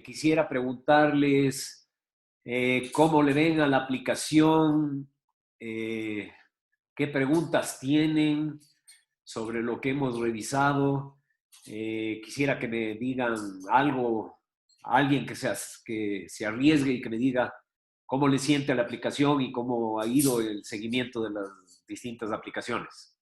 quisiera preguntarles cómo le ven a la aplicación, qué preguntas tienen sobre lo que hemos revisado. Quisiera que me digan algo, alguien que se arriesgue y que me diga cómo le siente a la aplicación y cómo ha ido el seguimiento de las distintas aplicaciones.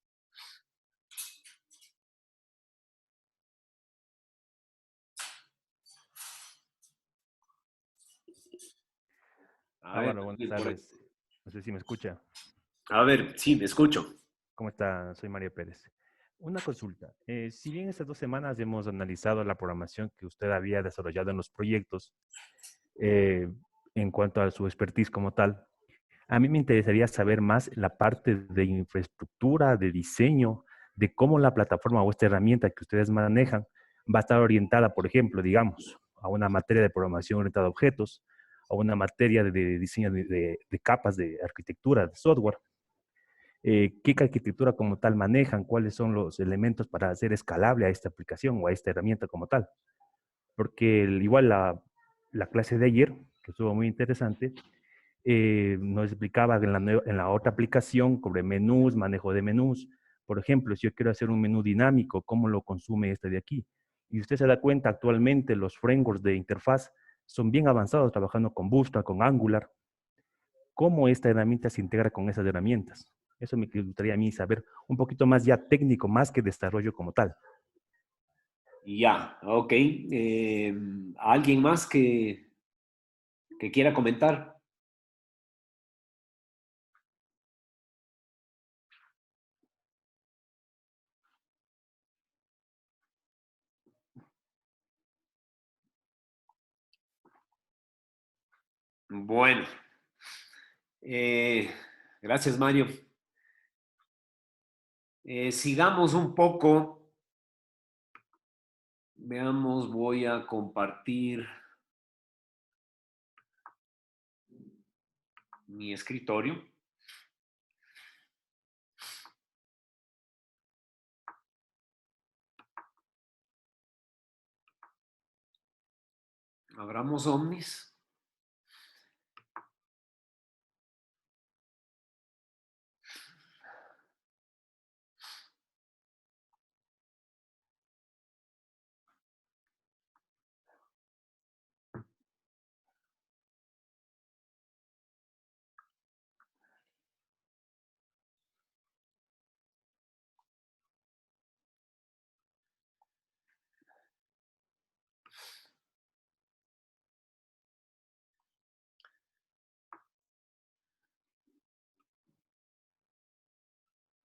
A ver, Álvaro, buenas por- tardes. No sé si me escucha. a ver, sí, me escucho. ¿Cómo está? Soy María Pérez. Una consulta. Si bien estas 2 semanas hemos analizado la programación que usted había desarrollado en los proyectos, eh, en cuanto a su expertise como tal, a mí me interesaría saber más la parte de infraestructura, de diseño, de cómo la plataforma o esta herramienta que ustedes manejan va a estar orientada, por ejemplo, digamos, a una materia de programación orientada a objetos, a una materia de diseño de capas de arquitectura, de software. ¿Qué arquitectura como tal manejan? ¿Cuáles son los elementos para hacer escalable a esta aplicación o a esta herramienta como tal? Porque igual la clase de ayer, que estuvo muy interesante, nos explicaba en la otra aplicación sobre menús, manejo de menús. Por ejemplo, si yo quiero hacer un menú dinámico, ¿cómo lo consume este de aquí? Y usted se da cuenta, actualmente los frameworks de interfaz son bien avanzados, trabajando con Bootstrap, con Angular. ¿Cómo esta herramienta se integra con esas herramientas? Eso me gustaría a mí saber un poquito más ya técnico, más que desarrollo como tal. Ya, ok. ¿Alguien más que quiera comentar? Bueno, eh, gracias, Mario. Sigamos un poco. Veamos, voy a compartir mi escritorio. Abramos Omnis.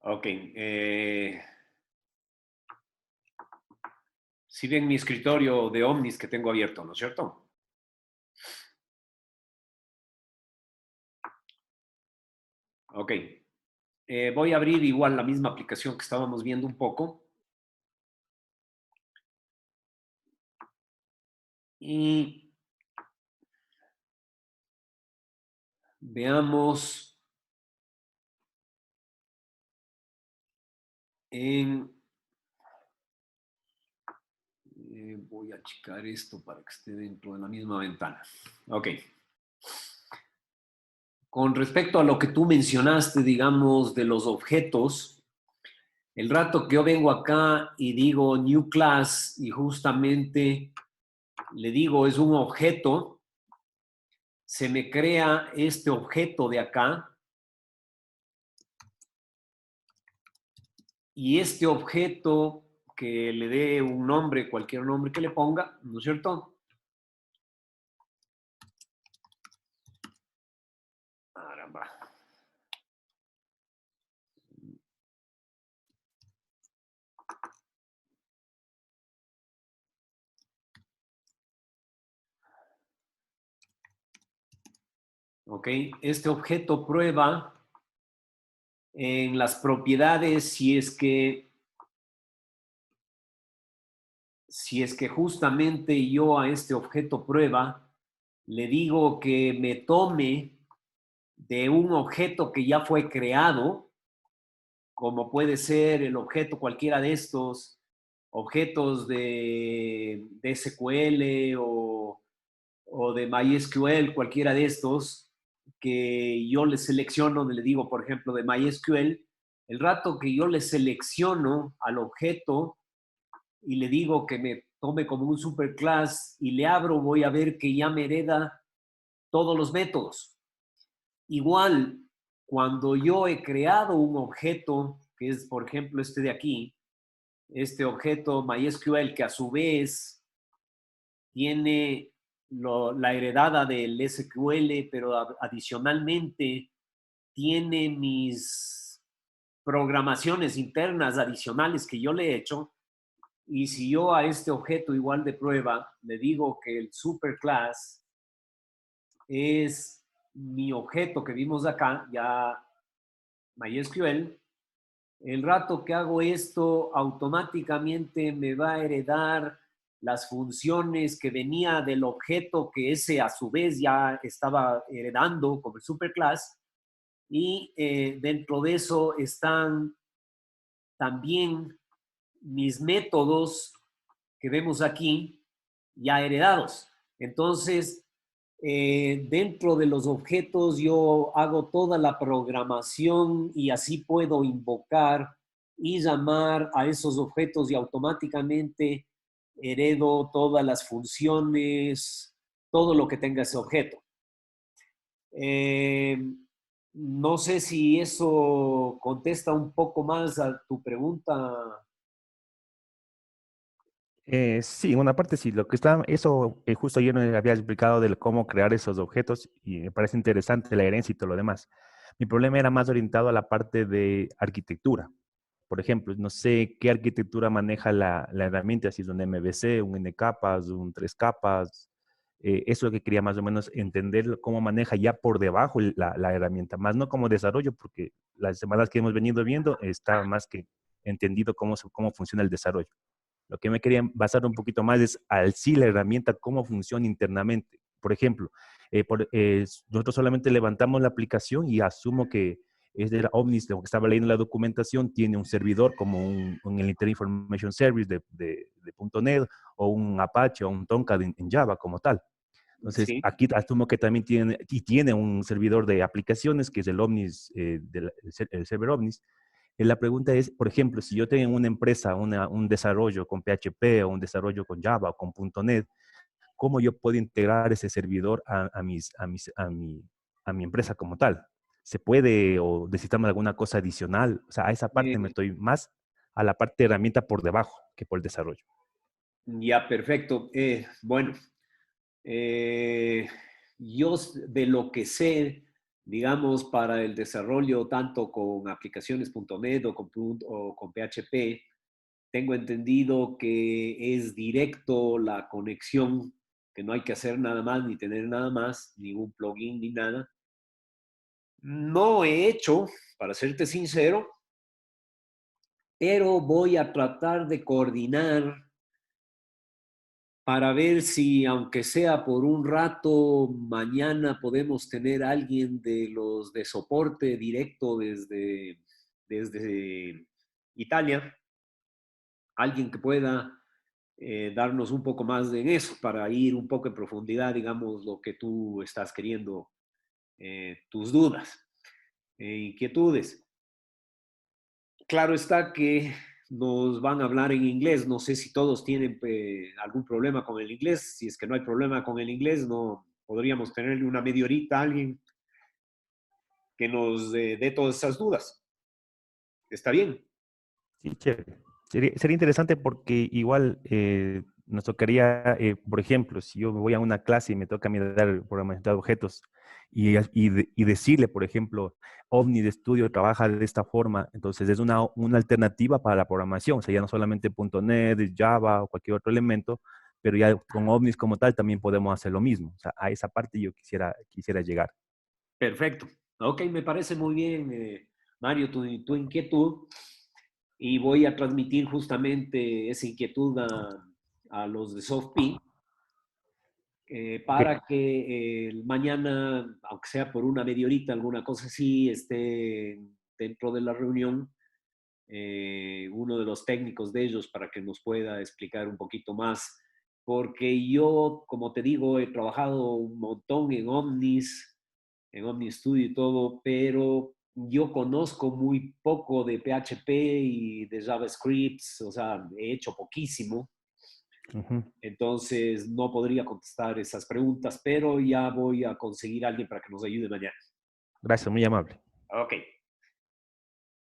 Ok. Si ven mi escritorio de Omnis que tengo abierto, ¿no es cierto? Ok. Voy a abrir igual la misma aplicación que estábamos viendo un poco. Y veamos en... voy a achicar esto para que esté dentro de la misma ventana. Ok. Con respecto a lo que tú mencionaste, digamos, de los objetos, el rato que yo vengo acá y digo new class y justamente le digo es un objeto, se me crea este objeto de acá y este objeto que le dé un nombre, cualquier nombre que le ponga, ¿no es cierto? Caramba. Ok, este objeto prueba en las propiedades si es que justamente yo a este objeto prueba le digo que me tome de un objeto que ya fue creado, como puede ser el objeto cualquiera de estos objetos de SQL o de MySQL, cualquiera de estos, que yo le selecciono, le digo, por ejemplo, de MySQL, el rato que yo le selecciono al objeto y le digo que me tome como un superclass y le abro, voy a ver que ya me hereda todos los métodos. Igual, cuando yo he creado un objeto, que es, por ejemplo, este de aquí, este objeto MySQL, que a su vez tiene la heredada del SQL, pero adicionalmente tiene mis programaciones internas adicionales que yo le he hecho. Y si yo a este objeto igual de prueba le digo que el superclass es mi objeto que vimos acá, ya MySQL, el rato que hago esto, automáticamente me va a heredar las funciones que venía del objeto que ese a su vez ya estaba heredando como el superclass. Y dentro de eso están también mis métodos que vemos aquí ya heredados. Entonces, dentro de los objetos yo hago toda la programación y así puedo invocar y llamar a esos objetos y automáticamente heredo todas las funciones, todo lo que tenga ese objeto. Eh, no sé si eso contesta un poco más a tu pregunta. Sí, en una parte sí, lo que está, eso justo ayer me había explicado de cómo crear esos objetos y me parece interesante la herencia y todo lo demás. Mi problema era más orientado a la parte de arquitectura. Por ejemplo, no sé qué arquitectura maneja la herramienta, si es un MVC, un N capas, un 3 capas. Eso es lo que quería más o menos entender cómo maneja ya por debajo la herramienta, más no como desarrollo, porque las semanas que hemos venido viendo está más que entendido cómo funciona el desarrollo. Lo que me quería basar un poquito más es al sí la herramienta, cómo funciona internamente. Por ejemplo, nosotros solamente levantamos la aplicación y asumo que es de la Omnis, lo que estaba leyendo la documentación, tiene un servidor como el Internet Information Service de .NET o un Apache o un Tomcat en Java como tal. Entonces, Sí. aquí asumo que también tiene un servidor de aplicaciones, que es el Omnis, el server Omnis. La pregunta es, por ejemplo, si yo tengo en una empresa un desarrollo con PHP o un desarrollo con Java o con .NET, ¿cómo yo puedo integrar ese servidor a mi empresa como tal? ¿Se puede o necesitamos alguna cosa adicional? O sea, a esa parte me Eh, estoy más a la parte de herramienta por debajo que por el desarrollo. ya, perfecto. Bueno, eh, yo de lo que sé, digamos, para el desarrollo tanto con aplicaciones.net o con PHP, tengo entendido que es directo la conexión, que no hay que hacer nada más ni tener nada más, ningún plugin ni nada. No he hecho, para serte sincero, pero voy a tratar de coordinar para ver si, aunque sea por un rato, mañana podemos tener a alguien de los de soporte directo desde Italia, alguien que pueda darnos un poco más de eso para ir un poco en profundidad, digamos, lo que tú estás queriendo, tus dudas, inquietudes. Claro está que nos van a hablar en inglés. No sé si todos tienen algún problema con el inglés. Si es que no hay problema con el inglés, no podríamos tenerle una media horita a alguien que nos dé todas esas dudas. ¿Está bien? Sí, chévere. Sería interesante porque igual nos tocaría, por ejemplo, si yo voy a una clase y me toca a mí dar programación de objetos y decirle, por ejemplo, Omni de Studio trabaja de esta forma, entonces es una alternativa para la programación, o sea, ya no solamente .NET, Java o cualquier otro elemento, pero ya con Omnis como tal también podemos hacer lo mismo. O sea, a esa parte yo quisiera llegar. Perfecto. Ok, me parece muy bien, Mario, tu inquietud. Y voy a transmitir justamente esa inquietud a los de SoftP Ok. para que mañana, aunque sea por una media horita, alguna cosa así, esté dentro de la reunión uno de los técnicos de ellos para que nos pueda explicar un poquito más, porque yo, como te digo, he trabajado un montón en Omni Studio y todo, pero yo conozco muy poco de PHP y de JavaScript, o sea, he hecho poquísimo. Ujú. Entonces no podría contestar esas preguntas, pero ya voy a conseguir a alguien para que nos ayude mañana. Gracias, muy amable. Ok.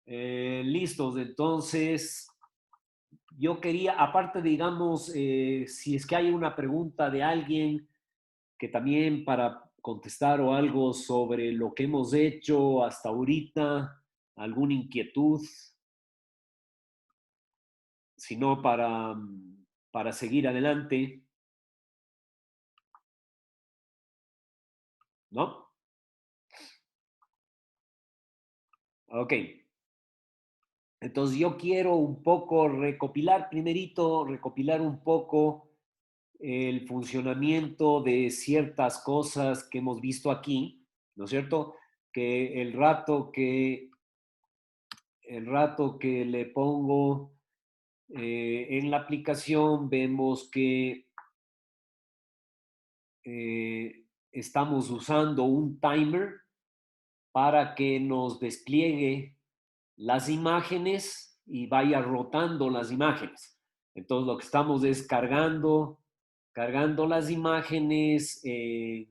Listos, entonces yo quería, aparte, digamos, si es que hay una pregunta de alguien que también para contestar o algo sobre lo que hemos hecho hasta ahorita, alguna inquietud, sino para seguir adelante, ¿no? Ok. Entonces yo quiero un poco recopilar un poco el funcionamiento de ciertas cosas que hemos visto aquí, ¿no es cierto? Que el rato que le pongo en la aplicación vemos que estamos usando un timer para que nos despliegue las imágenes y vaya rotando las imágenes. Entonces lo que estamos es cargando las imágenes en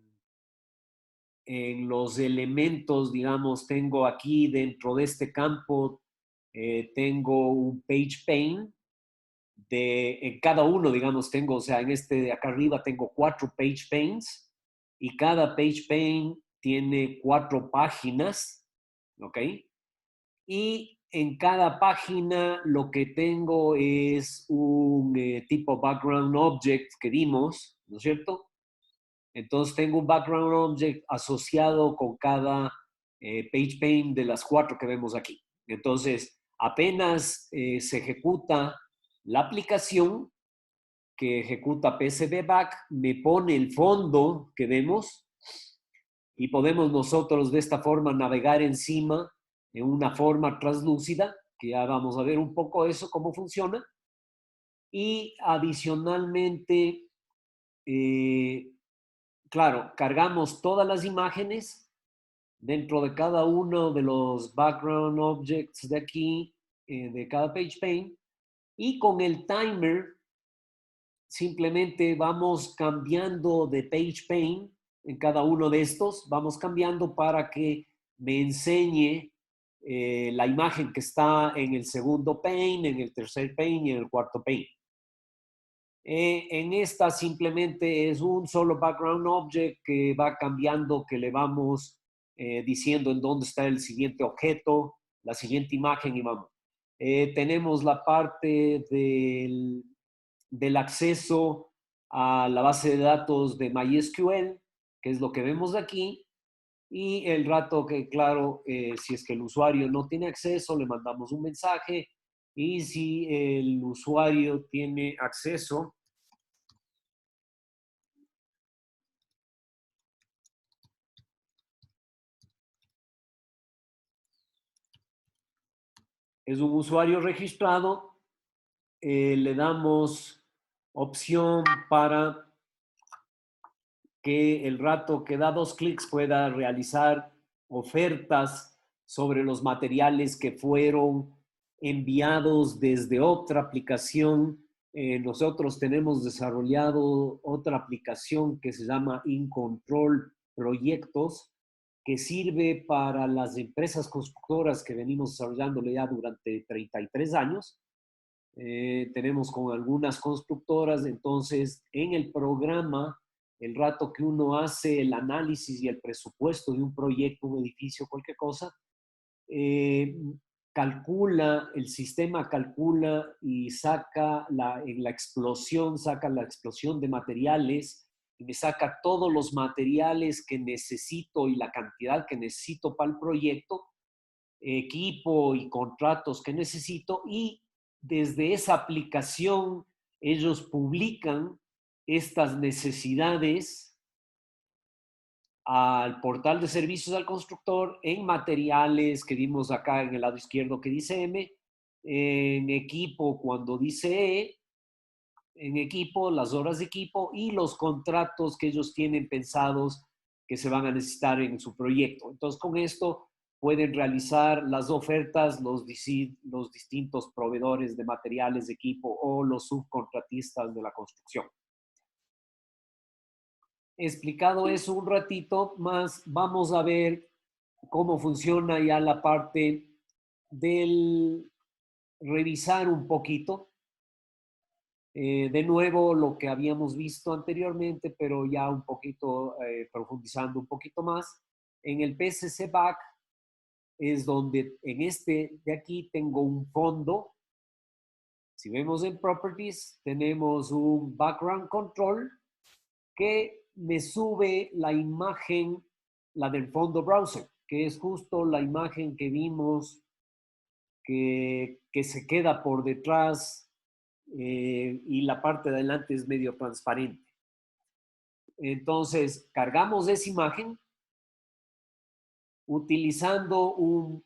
los elementos, digamos, tengo aquí dentro de este campo, tengo un page pane en cada uno, digamos, tengo, o sea, en este de acá arriba tengo 4 page panes y cada page pane tiene 4 páginas, ¿ok? Y en cada página lo que tengo es un tipo background object que dimos, ¿no es cierto? Entonces tengo un background object asociado con cada page pane de las 4 que vemos aquí. Entonces, apenas se ejecuta la aplicación que ejecuta PCB Back, me pone el fondo que vemos y podemos nosotros de esta forma navegar encima en una forma translúcida, que ya vamos a ver un poco eso, cómo funciona. Y adicionalmente, claro, cargamos todas las imágenes dentro de cada uno de los background objects de aquí, de cada page pane, y con el timer simplemente vamos cambiando de page pane en cada uno de estos, vamos cambiando para que me enseñe la imagen que está en el segundo pane, en el tercer pane y en el cuarto pane. En esta simplemente es un solo background object que va cambiando, que le vamos diciendo en dónde está el siguiente objeto, la siguiente imagen y vamos. Tenemos la parte del acceso a la base de datos de MySQL, que es lo que vemos aquí, y el rato que, claro, si es que el usuario no tiene acceso, le mandamos un mensaje, y si el usuario tiene acceso, es un usuario registrado, le damos opción para que el rato que da 2 clics pueda realizar ofertas sobre los materiales que fueron enviados desde otra aplicación. Nosotros tenemos desarrollado otra aplicación que se llama InControl Proyectos, que sirve para las empresas constructoras que venimos desarrollándole ya durante 33 años. Tenemos con algunas constructoras, entonces en el programa, el rato que uno hace el análisis y el presupuesto de un proyecto, un edificio, cualquier cosa, eh, el sistema calcula y en la explosión, saca la explosión de materiales y me saca todos los materiales que necesito y la cantidad que necesito para el proyecto, equipo y contratos que necesito, y desde esa aplicación ellos publican estas necesidades al portal de servicios al constructor en materiales que vimos acá en el lado izquierdo que dice M, en equipo cuando dice E, en equipo, las horas de equipo y los contratos que ellos tienen pensados que se van a necesitar en su proyecto. Entonces, con esto pueden realizar las ofertas los distintos proveedores de materiales de equipo o los subcontratistas de la construcción. Explicado eso un ratito más, vamos a ver cómo funciona ya la parte del revisar un poquito. De nuevo, lo que habíamos visto anteriormente, pero ya un poquito, profundizando un poquito más. En el PCC BAC es donde en este de aquí tengo un fondo. Si vemos en Properties, tenemos un Background Control que me sube la imagen, la del fondo browser, que es justo la imagen que vimos que se queda por detrás y la parte de adelante es medio transparente. Entonces, cargamos esa imagen utilizando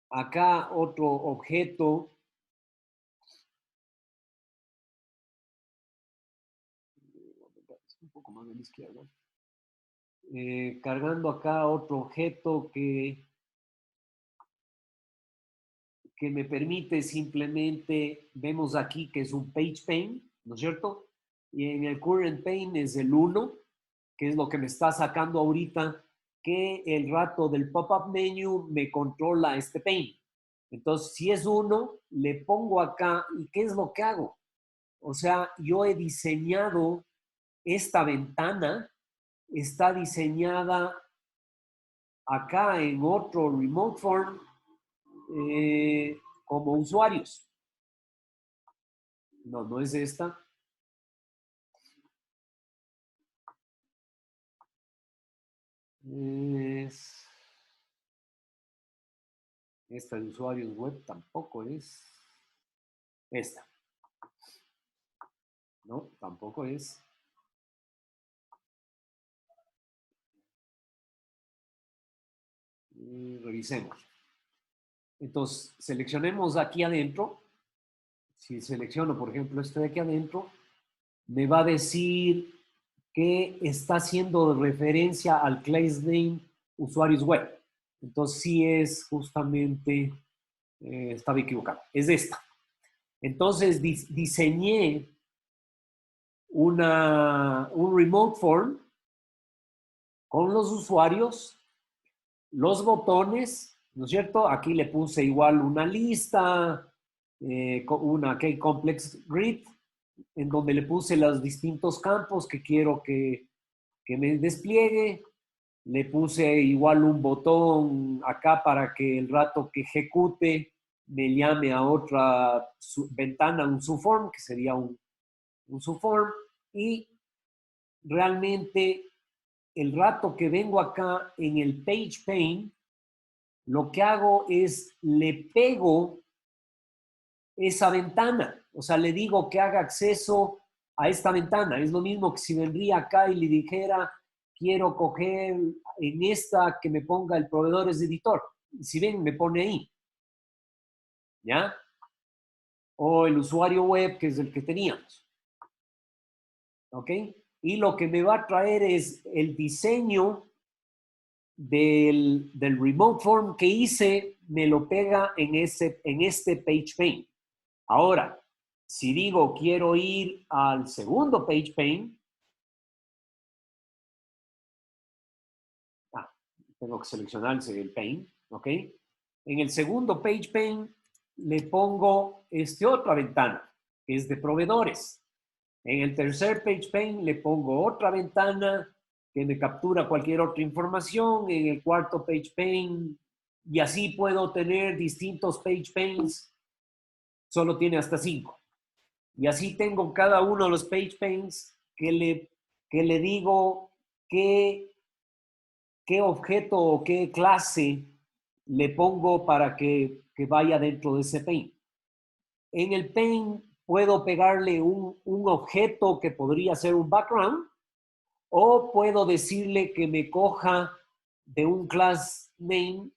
acá otro objeto. Un poco más a la izquierda. Cargando acá otro objeto que me permite simplemente, vemos aquí que es un page pane, ¿no es cierto? Y en el current pane es el 1, que es lo que me está sacando ahorita, que el rato del pop-up menu me controla este pane. Entonces, si es 1, le pongo acá, ¿y qué es lo que hago? O sea, yo he diseñado esta ventana, está diseñada acá en otro remote form, como usuarios. No, no es esta. Es esta de usuarios web, tampoco es esta. No, tampoco es. Revisemos. Entonces, seleccionemos aquí adentro. Si selecciono, por ejemplo, este de aquí adentro, me va a decir que está haciendo referencia al class name usuarios web. Entonces, sí es justamente, estaba equivocado, es esta. Entonces, diseñé un remote form con los usuarios, los botones, ¿no es cierto? Aquí le puse igual una lista, una K-Complex Grid, en donde le puse los distintos campos que quiero que me despliegue. Le puse igual un botón acá para que el rato que ejecute me llame a otra ventana, un subform, que sería un subform. Y realmente el rato que vengo acá en el page pane, lo que hago es le pego esa ventana. O sea, le digo que haga acceso a esta ventana. Es lo mismo que si vendría acá y le dijera, quiero coger en esta que me ponga el proveedor es editor. Si ven, me pone ahí. ¿Ya? O el usuario web, que es el que teníamos. ¿Ok? Y lo que me va a traer es el diseño del remote form que hice, me lo pega en este page pane. Ahora, si digo quiero ir al segundo page pane, tengo que seleccionar el pane, ¿ok? En el segundo page pane le pongo otra ventana, que es de proveedores. En el tercer page pane le pongo otra ventana que me captura cualquier otra información. En el cuarto page pane, y así puedo tener distintos page panes. Solo tiene hasta 5. Y así tengo cada uno de los page panes que le digo qué objeto o qué clase le pongo para que vaya dentro de ese pane. En el pane puedo pegarle un objeto que podría ser un background, o puedo decirle que me coja de un class name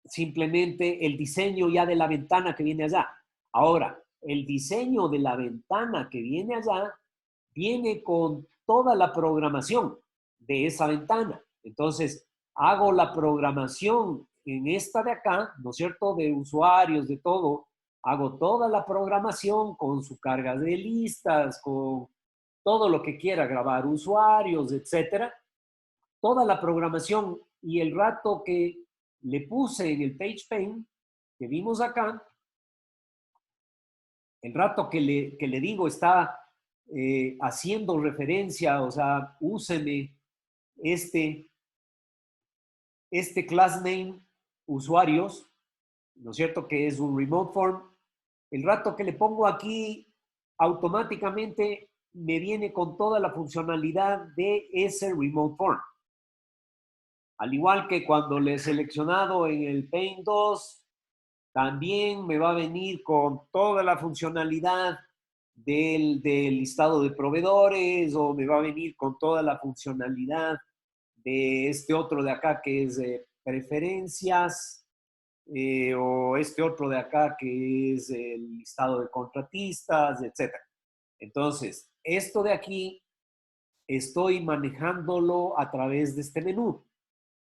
simplemente el diseño ya de la ventana que viene allá. Ahora, el diseño de la ventana que viene allá viene con toda la programación de esa ventana. Entonces, hago la programación en esta de acá, ¿no es cierto?, de usuarios, de todo. Hago toda la programación con su carga de listas, con todo lo que quiera grabar, usuarios, etcétera. Toda la programación y el rato que le puse en el page paint que vimos acá, el rato que le digo está haciendo referencia, o sea, úseme este, este class name usuarios, ¿no es cierto? Que es un remote form. El rato que le pongo aquí, automáticamente me viene con toda la funcionalidad de ese remote form. Al igual que cuando le he seleccionado en el Paint 2, también me va a venir con toda la funcionalidad del listado de proveedores, o me va a venir con toda la funcionalidad de este otro de acá que es preferencias, o este otro de acá que es el listado de contratistas, etc. Entonces, esto de aquí estoy manejándolo a través de este menú.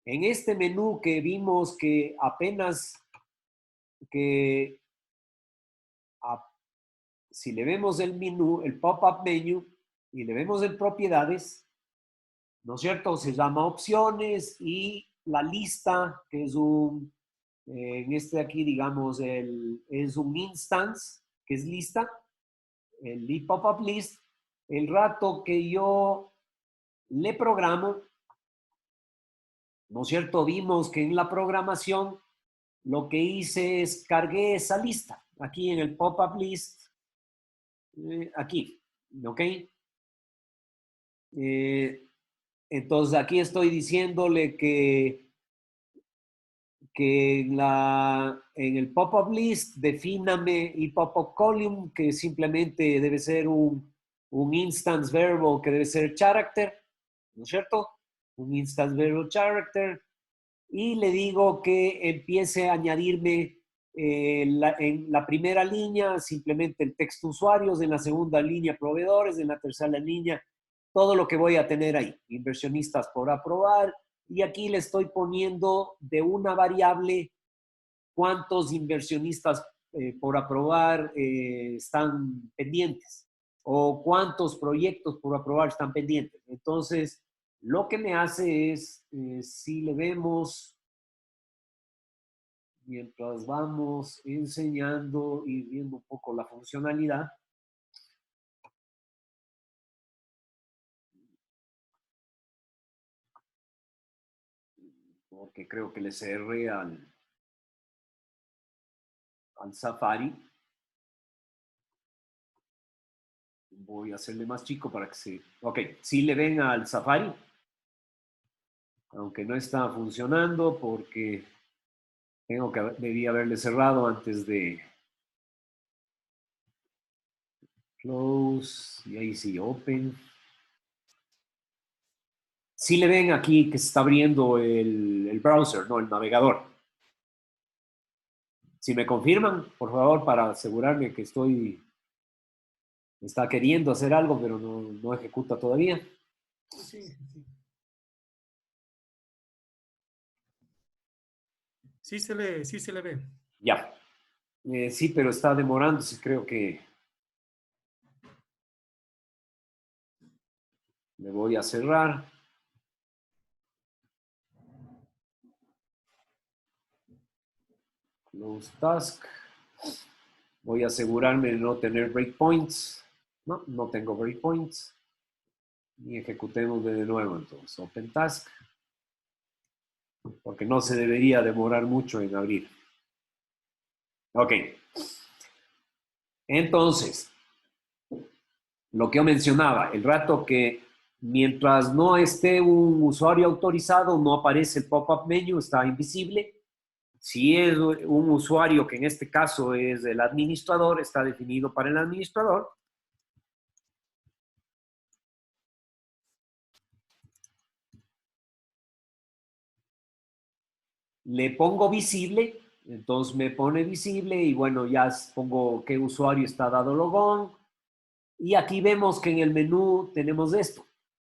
En este menú que vimos que apenas que si le vemos el menú, el pop-up menu, y le vemos en propiedades, ¿no es cierto? Se llama opciones y la lista, que es un, en este de aquí, digamos, es un instance, que es lista, el pop-up list. El rato que yo le programo, ¿no es cierto? Vimos que en la programación lo que hice es cargué esa lista aquí en el pop-up list, aquí, ¿ok? Entonces aquí estoy diciéndole que en el pop-up list defíname y pop-up column, que simplemente debe ser un instance variable que debe ser character, ¿no es cierto? Un instance variable character. Y le digo que empiece a añadirme en la primera línea simplemente el texto usuarios, en la segunda línea proveedores, en la tercera línea todo lo que voy a tener ahí, inversionistas por aprobar, y aquí le estoy poniendo de una variable cuántos inversionistas por aprobar están pendientes, o cuántos proyectos por aprobar están pendientes. Entonces, lo que me hace es, si le vemos, mientras vamos enseñando y viendo un poco la funcionalidad, porque creo que le cerré al Safari. Voy a hacerle más chico para que se... Ok, sí le ven al Safari, aunque no está funcionando porque debí haberle cerrado antes de close, y ahí sí, open. Sí le ven aquí que se está abriendo el browser, ¿no? El navegador. Si me confirman, por favor, para asegurarme que está queriendo hacer algo, pero no ejecuta todavía. Sí, sí. Sí se le ve. Ya. Sí, pero está demorándose, creo que le voy a cerrar. Close task. Voy a asegurarme de no tener breakpoints. No tengo breakpoints. Y ejecutemos de nuevo entonces. Open task. Porque no se debería demorar mucho en abrir. Ok. Entonces, lo que yo mencionaba, el rato que mientras no esté un usuario autorizado, no aparece el pop-up menu, está invisible. Si es un usuario, que en este caso es el administrador, está definido para el administrador. Le pongo visible Entonces me pone visible y bueno, ya pongo qué usuario está dado logón. Y aquí vemos que en el menú tenemos esto.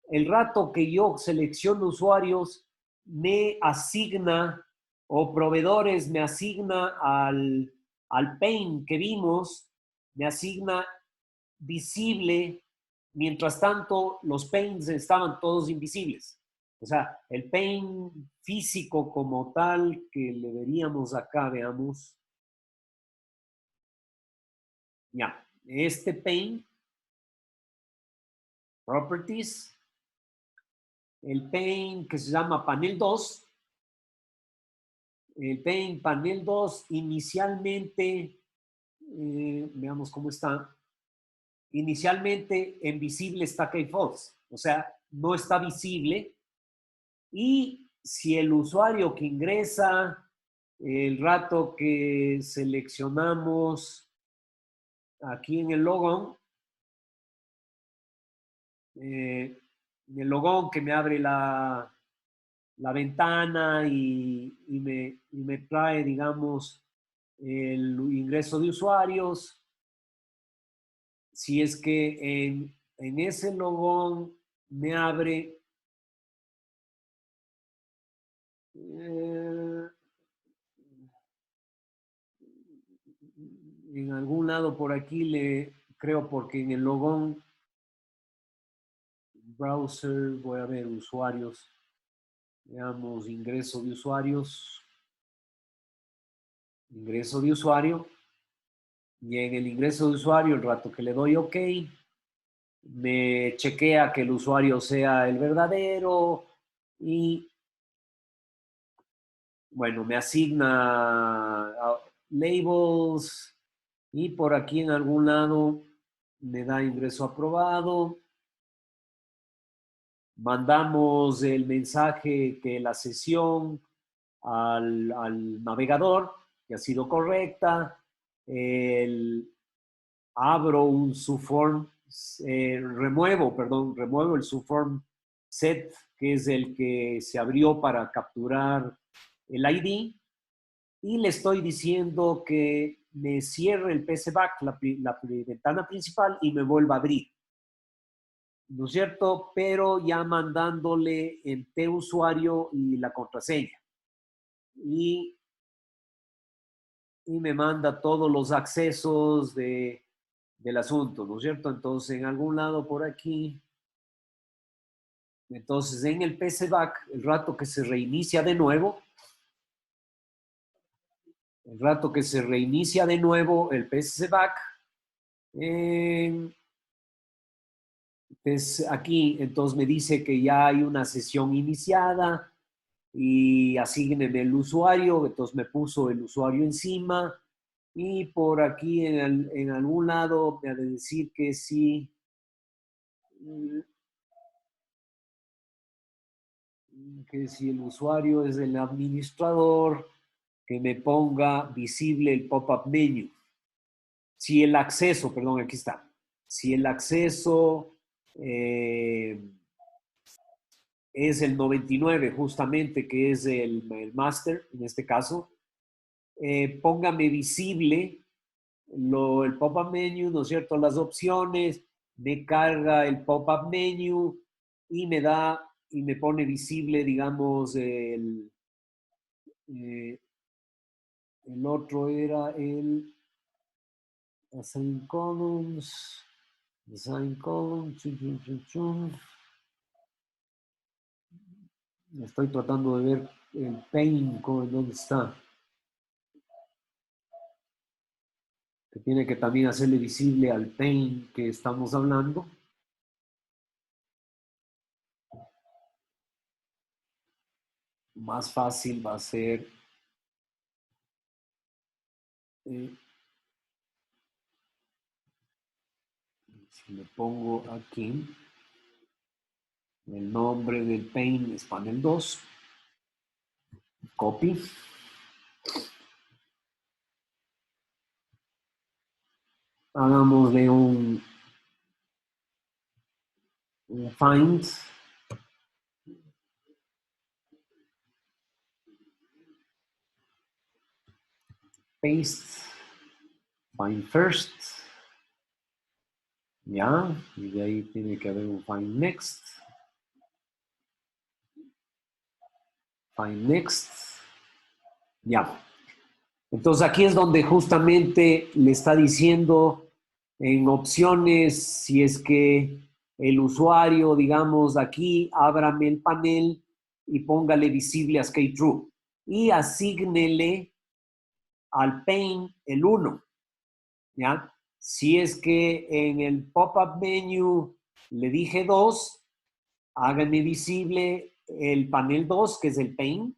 El rato que yo selecciono usuarios, me asigna o proveedores me asigna al pane que vimos, me asigna visible. Mientras tanto, los panes estaban todos invisibles. O sea, el pane físico como tal que le veríamos acá, veamos. Ya, este pane, properties, el pane que se llama panel 2, el pane panel 2 inicialmente, veamos cómo está, inicialmente en visible está false, o sea, no está visible. Y si el usuario que ingresa, el rato que seleccionamos aquí en el logón, en el logón que me abre la ventana y me trae, digamos, el ingreso de usuarios. Si es que en ese logón me abre en algún lado por aquí le creo porque en el logón browser voy a ver usuarios, veamos ingreso de usuarios, ingreso de usuario, y en el ingreso de usuario el rato que le doy OK me chequea que el usuario sea el verdadero y bueno, me asigna labels y por aquí en algún lado me da ingreso aprobado. Mandamos el mensaje que la sesión al navegador, que ha sido correcta. Abro un subform, remuevo el subform set, que es el que se abrió para capturar el ID, y le estoy diciendo que me cierre el PCBack, la ventana principal, y me vuelva a abrir. ¿No es cierto? Pero ya mandándole el usuario y la contraseña. Y me manda todos los accesos del asunto, ¿no es cierto? Entonces, en algún lado por aquí, entonces en el PCBack, el rato que se reinicia de nuevo, el rato que se reinicia de nuevo el PCBack, pues aquí entonces me dice que ya hay una sesión iniciada y asígneme el usuario, entonces me puso el usuario encima y por aquí en algún lado me ha de decir que sí, que si el usuario es el administrador, que me ponga visible el pop-up menu. Si el acceso, perdón, aquí está. Si el acceso es el 99 justamente, que es el master en este caso, póngame visible el pop-up menu, ¿no es cierto? Las opciones, me carga el pop-up menu y me da y me pone visible, digamos, eh, el otro era el assign columns, design columns, chun, chun, chun, chun. Estoy tratando de ver el pane, dónde está. Que tiene que también hacerle visible al pane que estamos hablando. Más fácil va a ser si le pongo aquí el nombre del pane es panel 2, copy. Hagámosle un find. paste, find first, ya, y de ahí tiene que haber un find next, ya. Entonces aquí es donde justamente le está diciendo en opciones, si es que el usuario, digamos, aquí, ábrame el panel y póngale visible a SKTrue y asígnele al pane el 1, ¿ya? Si es que en el pop-up menu le dije 2, háganme visible el panel 2, que es el pane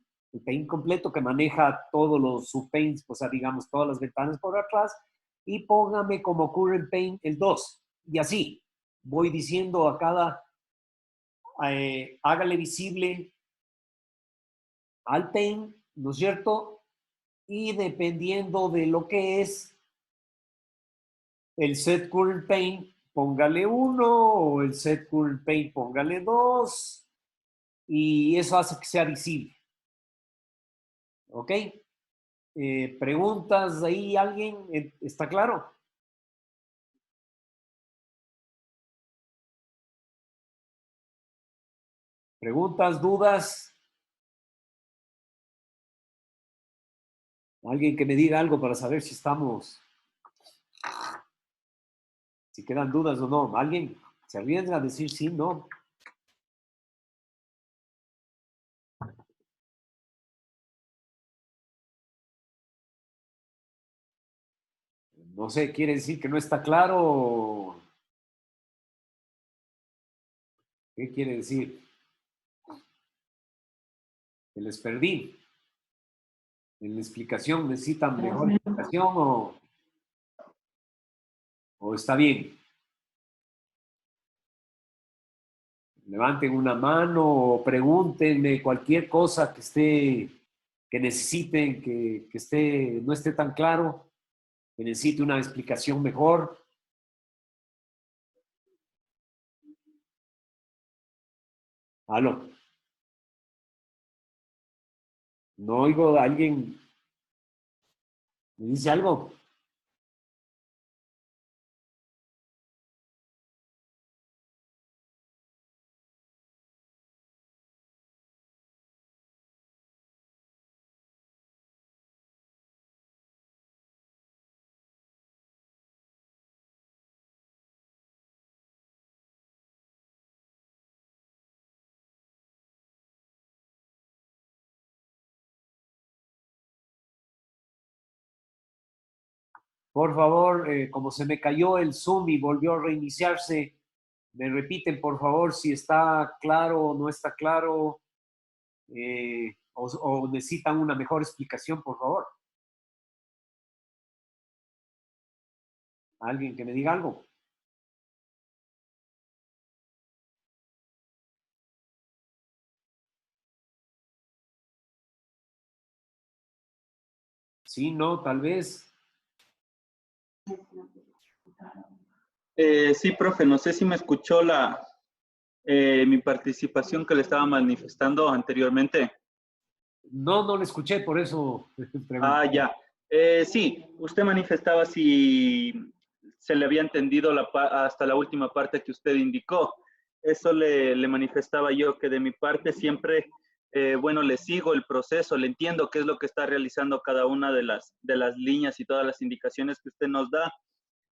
completo que maneja todos los subpanes, o sea, digamos, todas las ventanas por atrás, y póngame como current pane el 2. Y así, voy diciendo a cada, hágale visible al pane, ¿no es cierto? Y dependiendo de lo que es el set current pane, póngale 1, o el set current pane, póngale 2, y eso hace que sea visible. ¿Ok? ¿Preguntas ahí alguien? ¿Está claro? ¿Preguntas, dudas? Alguien que me diga algo para saber si estamos, si quedan dudas o no. ¿Alguien se arriesga a decir sí, no? No sé, ¿quiere decir que no está claro? ¿Qué quiere decir? Que les perdí. En la explicación, ¿necesitan mejor explicación o está bien? Levanten una mano o pregúntenme cualquier cosa que esté, que necesiten, que esté, no esté tan claro, que necesite una explicación mejor. Aló, no oigo a alguien, ¿me dice algo? Por favor, como se me cayó el Zoom y volvió a reiniciarse, me repiten, por favor, si está claro o no está claro, o necesitan una mejor explicación, por favor. Alguien que me diga algo. Sí, no, tal vez. Sí, profe, no sé si me escuchó mi participación que le estaba manifestando anteriormente. No, no le escuché, por eso pregunté. Ah, ya. Sí, usted manifestaba si se le había entendido hasta la última parte que usted indicó. Eso le manifestaba yo, que de mi parte siempre, bueno, le sigo el proceso, le entiendo qué es lo que está realizando cada una de las líneas y todas las indicaciones que usted nos da.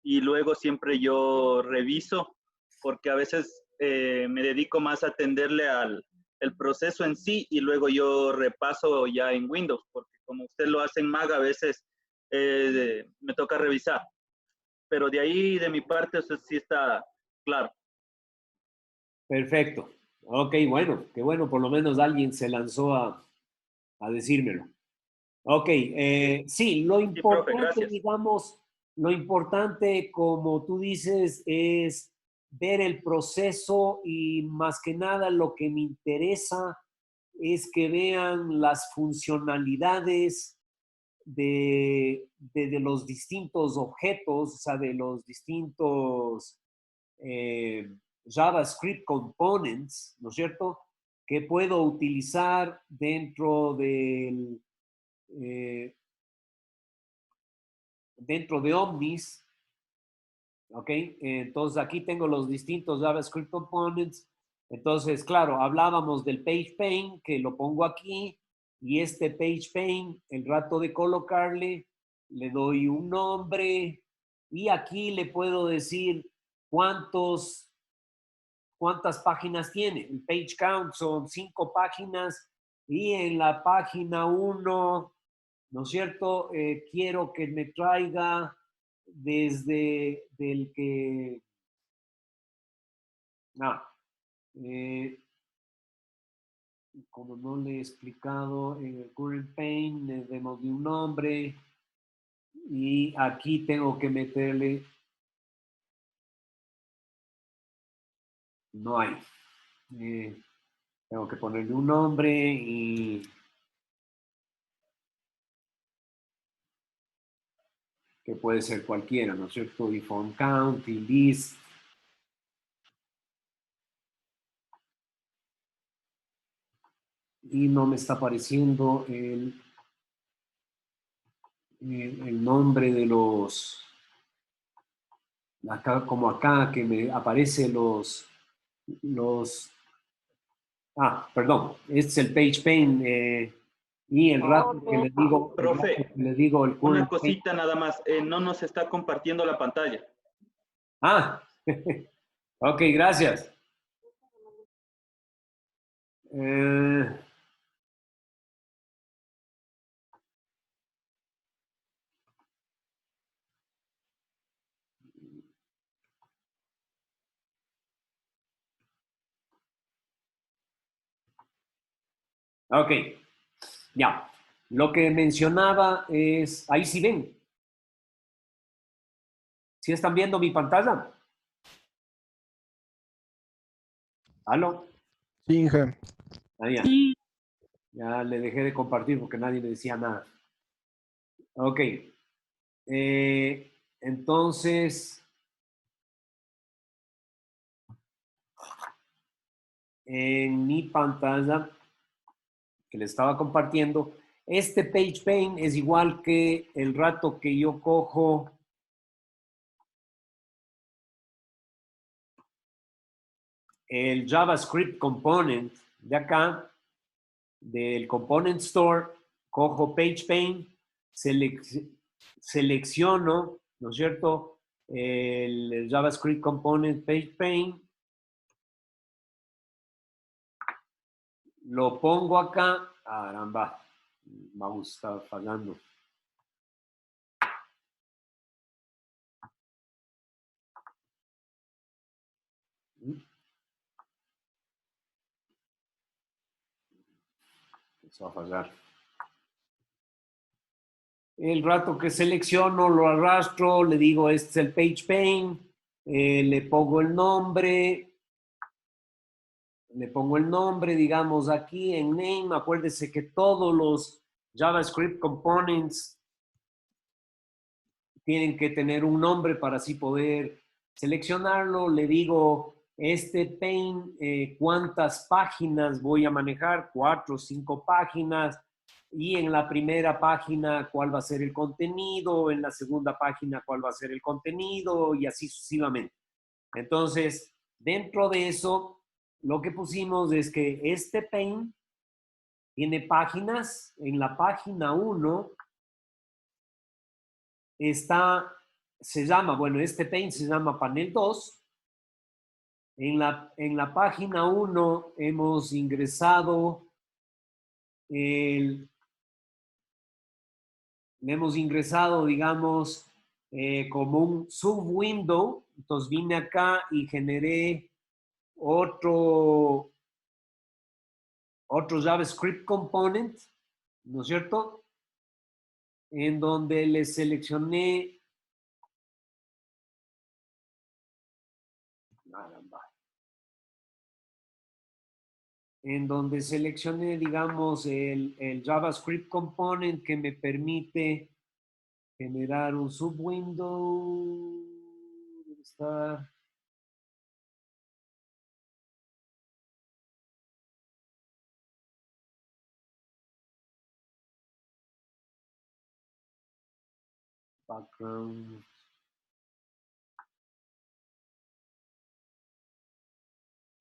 Y luego siempre yo reviso, porque a veces me dedico más a atenderle al el proceso en sí y luego yo repaso ya en Windows, porque como usted lo hace en Mac, a veces me toca revisar. Pero de ahí, de mi parte, eso sí está claro. Perfecto. Ok, bueno, qué bueno, por lo menos alguien se lanzó a decírmelo. Ok, sí, lo Sí, profe, importante, gracias. digamos, lo importante, como tú dices, es ver el proceso y más que nada lo que me interesa es que vean las funcionalidades de los distintos objetos, o sea, de los distintos eh, JavaScript components, ¿no es cierto? Que puedo utilizar dentro del, eh, dentro de Omnis, ¿ok? Entonces aquí tengo los distintos JavaScript components. Entonces, claro, hablábamos del page pane, que lo pongo aquí, y este page pane, el rato de colocarle, le doy un nombre, y aquí le puedo decir cuántas páginas tiene. El page count son 5 páginas, y en la página 1, ¿no es cierto? Quiero que me traiga desde del que... como no le he explicado en el current pane, le demos de un nombre y aquí tengo que meterle, no hay. Tengo que ponerle un nombre y que puede ser cualquiera, ¿no es cierto? Y phone count y list. Y no me está apareciendo el nombre de los, acá como acá que me aparece perdón, este es el page pane y el rato que le digo, Profe, el una current pane. cosita nada más. No nos está compartiendo la pantalla. Ah, ok, gracias. Eh, ok, ya. Lo que mencionaba es, ahí sí ven. ¿Sí están viendo mi pantalla? ¿Aló? Sí, Inge. Ahí ya. Ya le dejé de compartir porque nadie me decía nada. Ok. Entonces, en mi pantalla que le estaba compartiendo, este page pane es igual que el rato que yo cojo el JavaScript component de acá, del component store, cojo page pane, selecciono, ¿no es cierto? El JavaScript component page pane, lo pongo acá, caramba, vamos, está fallando. Empezó a fallar. El rato que selecciono, lo arrastro, le digo, este es el page pane, le pongo el nombre, digamos, aquí en name. Acuérdese que todos los JavaScript components tienen que tener un nombre para así poder seleccionarlo. Le digo, este pane, ¿cuántas páginas voy a manejar? 4 o 5 páginas. Y en la primera página, ¿cuál va a ser el contenido? En la segunda página, ¿cuál va a ser el contenido? Y así sucesivamente. Entonces, dentro de eso, lo que pusimos es que este pane tiene páginas. En la página 1 este pane se llama panel 2. En la página 1 hemos ingresado digamos, como un subwindow. Entonces vine acá y generé otro JavaScript component, ¿no es cierto? En donde le seleccioné, digamos, el JavaScript component que me permite generar un subwindow. ¿Dónde está? background.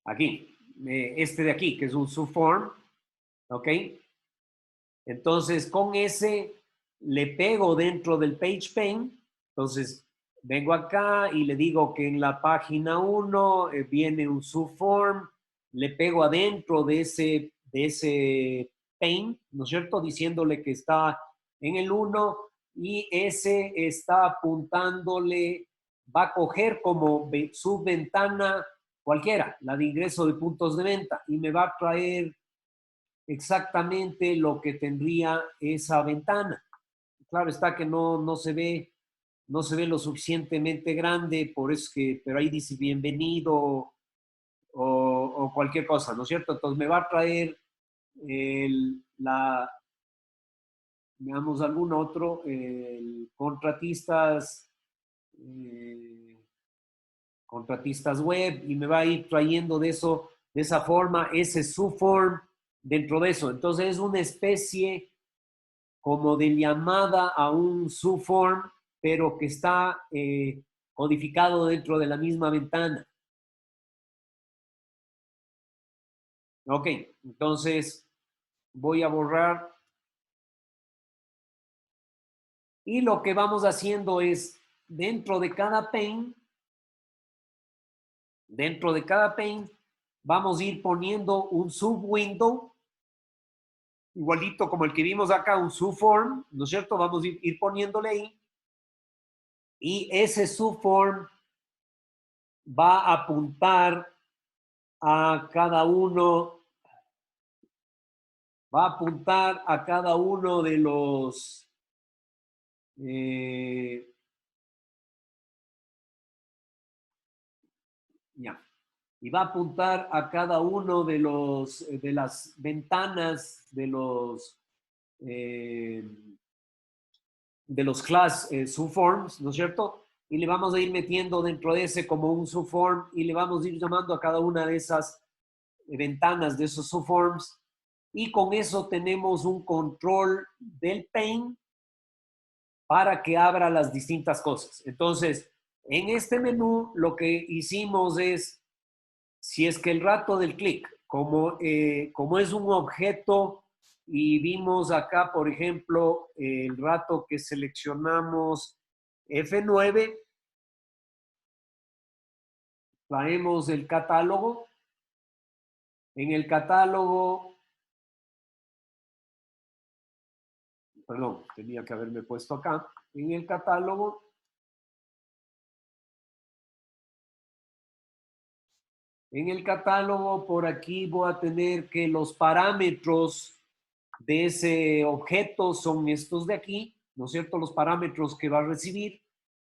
Aquí, este de aquí, que es un subform, ¿ok? Entonces, con ese le pego dentro del page pane. Entonces, vengo acá y le digo que en la página 1 viene un subform, le pego adentro de ese pane, ¿no es cierto? Diciéndole que está en el 1 y ese está apuntándole, va a coger como subventana cualquiera, la de ingreso de puntos de venta, y me va a traer exactamente lo que tendría esa ventana. Claro está que no se ve lo suficientemente grande, por eso que, pero ahí dice bienvenido o cualquier cosa, ¿no es cierto? Entonces me va a traer veamos algún otro, contratistas web, y me va a ir trayendo de esa forma, ese subform dentro de eso. Entonces es una especie como de llamada a un subform, pero que está codificado dentro de la misma ventana. Ok, entonces voy a borrar. Y lo que vamos haciendo es, dentro de cada pane, vamos a ir poniendo un subwindow, igualito como el que vimos acá, un subform, ¿no es cierto? Vamos a ir poniéndole ahí. Y ese subform va a apuntar a cada uno, de los y va a apuntar a cada uno de las ventanas de los class subforms, ¿no es cierto? Y le vamos a ir metiendo dentro de ese como un subform y le vamos a ir llamando a cada una de esas ventanas de esos subforms, y con eso tenemos un control del pane para que abra las distintas cosas. Entonces, en este menú lo que hicimos es, si es que el rato del clic, como es un objeto, y vimos acá, por ejemplo, el rato que seleccionamos F9, traemos el catálogo. En el catálogo, perdón, tenía que haberme puesto acá. En el catálogo, por aquí voy a tener que los parámetros de ese objeto son estos de aquí, ¿no es cierto? Los parámetros que va a recibir.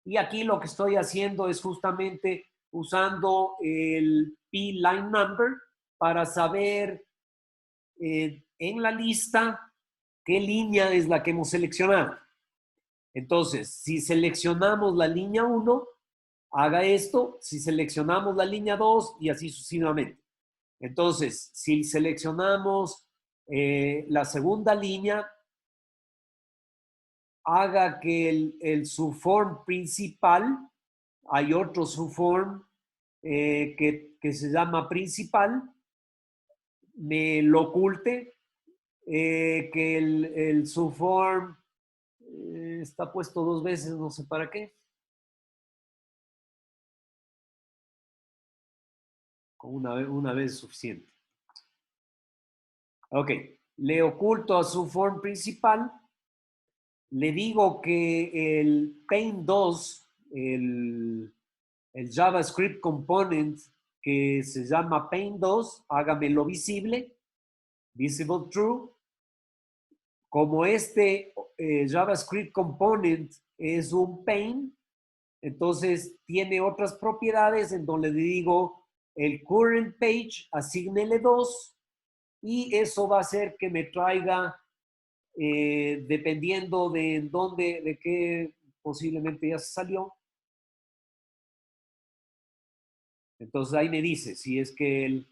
Y aquí lo que estoy haciendo es justamente usando el p-line number para saber en la lista qué línea es la que hemos seleccionado. Entonces, si seleccionamos la línea 1, haga esto. Si seleccionamos la línea 2, y así sucesivamente. Entonces, si seleccionamos la segunda línea, haga que el subform principal, hay otro subform que se llama principal, me lo oculte, que el subform está puesto 2 veces, no sé para qué. Con una vez es suficiente. Ok, le oculto a subform principal. Le digo que el pane2, el JavaScript component que se llama pane2, hágamelo visible, visible true. Como este JavaScript component es un pane, entonces tiene otras propiedades en donde le digo el current page, asígnele 2, y eso va a hacer que me traiga, dependiendo de dónde, de qué posiblemente ya se salió. Entonces ahí me dice si es que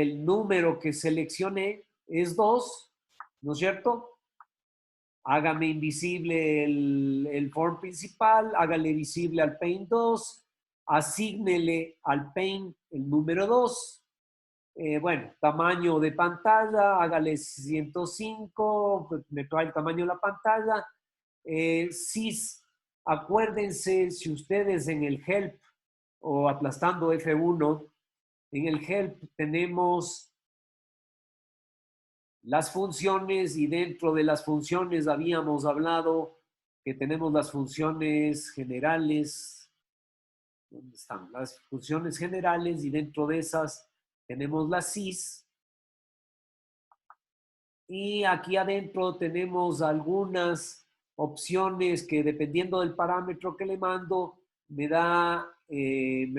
el número que seleccioné es 2, ¿no es cierto? hágame invisible el form principal, hágale visible al Paint 2, asígnele al Paint el número 2. Bueno, tamaño de pantalla, hágale 105, me trae el tamaño de la pantalla. SIS, acuérdense, si ustedes en el Help o aplastando F1, en el Help tenemos las funciones y dentro de las funciones habíamos hablado que tenemos las funciones generales. ¿Dónde están? Las funciones generales y dentro de esas tenemos la SIS. Y aquí adentro tenemos algunas opciones que dependiendo del parámetro que le mando, me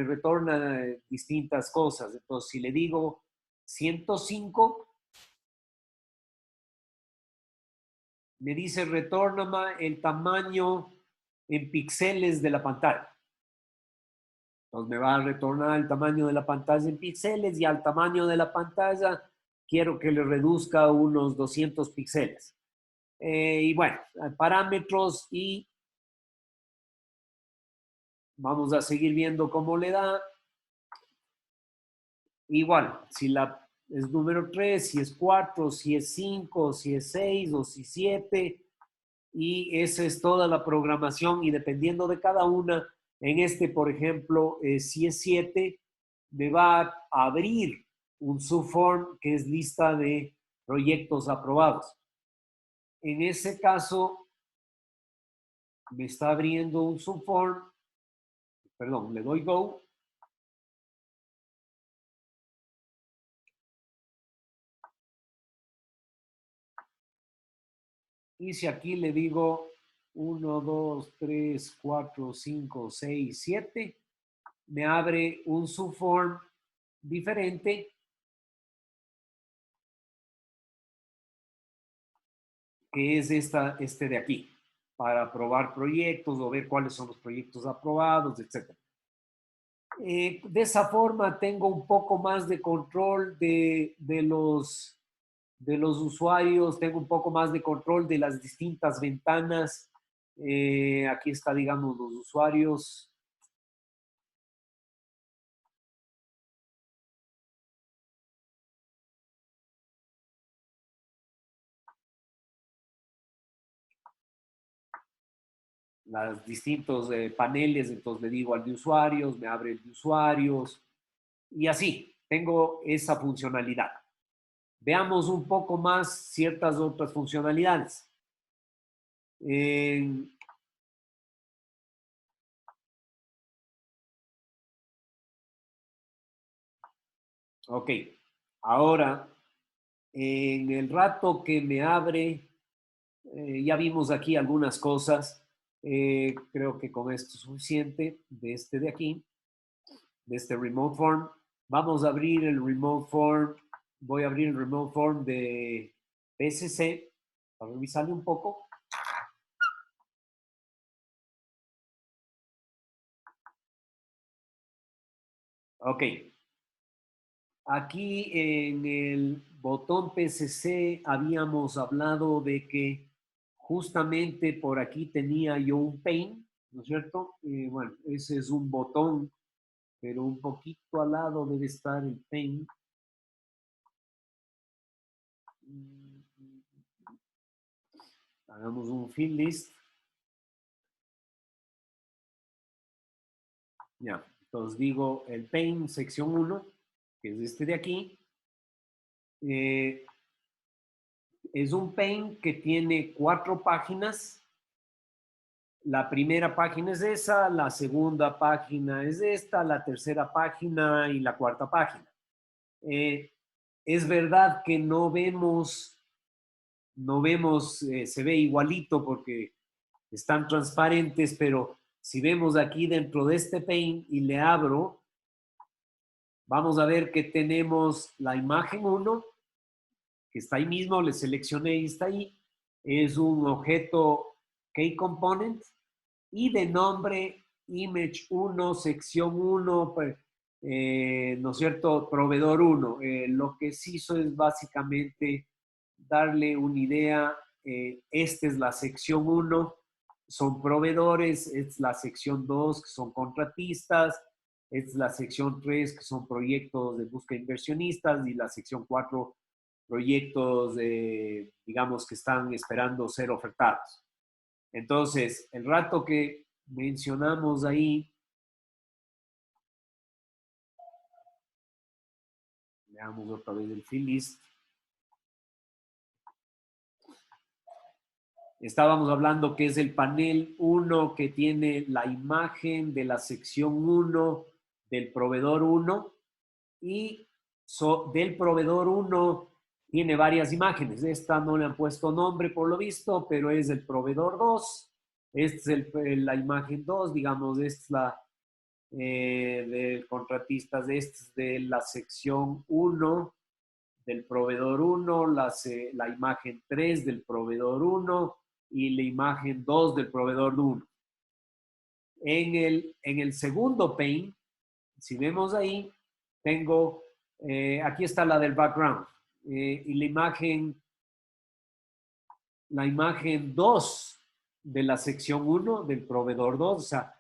retorna distintas cosas. Entonces, si le digo 105, me dice retórname el tamaño en píxeles de la pantalla. Entonces me va a retornar el tamaño de la pantalla en píxeles y al tamaño de la pantalla quiero que le reduzca unos 200 píxeles. Y bueno, parámetros y vamos a seguir viendo cómo le da. Igual, si es número 3, si es 4, si es 5, si es 6 o si 7. Y esa es toda la programación y dependiendo de cada una, en este, por ejemplo, si es 7, me va a abrir un subform que es lista de proyectos aprobados. En ese caso, me está abriendo un subform, perdón, le doy Go. Y si aquí le digo 1, 2, 3, 4, 5, 6, 7, me abre un subform diferente que es este de aquí, para aprobar proyectos o ver cuáles son los proyectos aprobados, etc. De esa forma tengo un poco más de control de los usuarios, tengo un poco más de control de las distintas ventanas. Aquí está, digamos, los usuarios. Los distintos paneles, entonces le digo al de usuarios, me abre el de usuarios y así, tengo esa funcionalidad. Veamos un poco más ciertas otras funcionalidades. Ok, ahora, en el rato que me abre, ya vimos aquí algunas cosas. Creo que con esto es suficiente de este de aquí, de este remote form. Vamos a abrir el remote form. Voy a abrir el remote form de PSC para revisarle un poco. Ok. Aquí en el botón PSC habíamos hablado de que justamente por aquí tenía yo un paint, ¿no es cierto? Bueno, ese es un botón, pero un poquito al lado debe estar el paint. Hagamos un fill list. Ya, entonces digo el paint sección 1, que es este de aquí. Es un paint que tiene 4 páginas. La primera página es esa, la segunda página es esta, la tercera página y la cuarta página. Es verdad que no vemos, se ve igualito porque están transparentes, pero si vemos aquí dentro de este paint y le abro, vamos a ver que tenemos la imagen 1, que está ahí mismo, le seleccioné y está ahí. Es un objeto KeyComponent y de nombre Image 1, sección 1, ¿no es cierto? Proveedor 1. Lo que se hizo es básicamente darle una idea esta es la sección 1, son proveedores, es la sección 2, que son contratistas, es la sección 3, que son proyectos de búsqueda de inversionistas, y la sección 4, proyectos, digamos, que están esperando ser ofertados. Entonces, el rato que mencionamos ahí, veamos otra vez el fill list. Estábamos hablando que es el panel 1 que tiene la imagen de la sección 1 del proveedor 1 y del proveedor 1 tiene varias imágenes. Esta no le han puesto nombre por lo visto, pero es el proveedor 2. Esta es la imagen 2, digamos, esta es la del contratistas, esta es de la sección 1 del proveedor 1, la imagen 3 del proveedor 1 y la imagen 2 del proveedor 1. En el segundo pane, si vemos ahí, tengo, aquí está la del background, y la imagen 2 de la sección 1 del proveedor 2, o sea,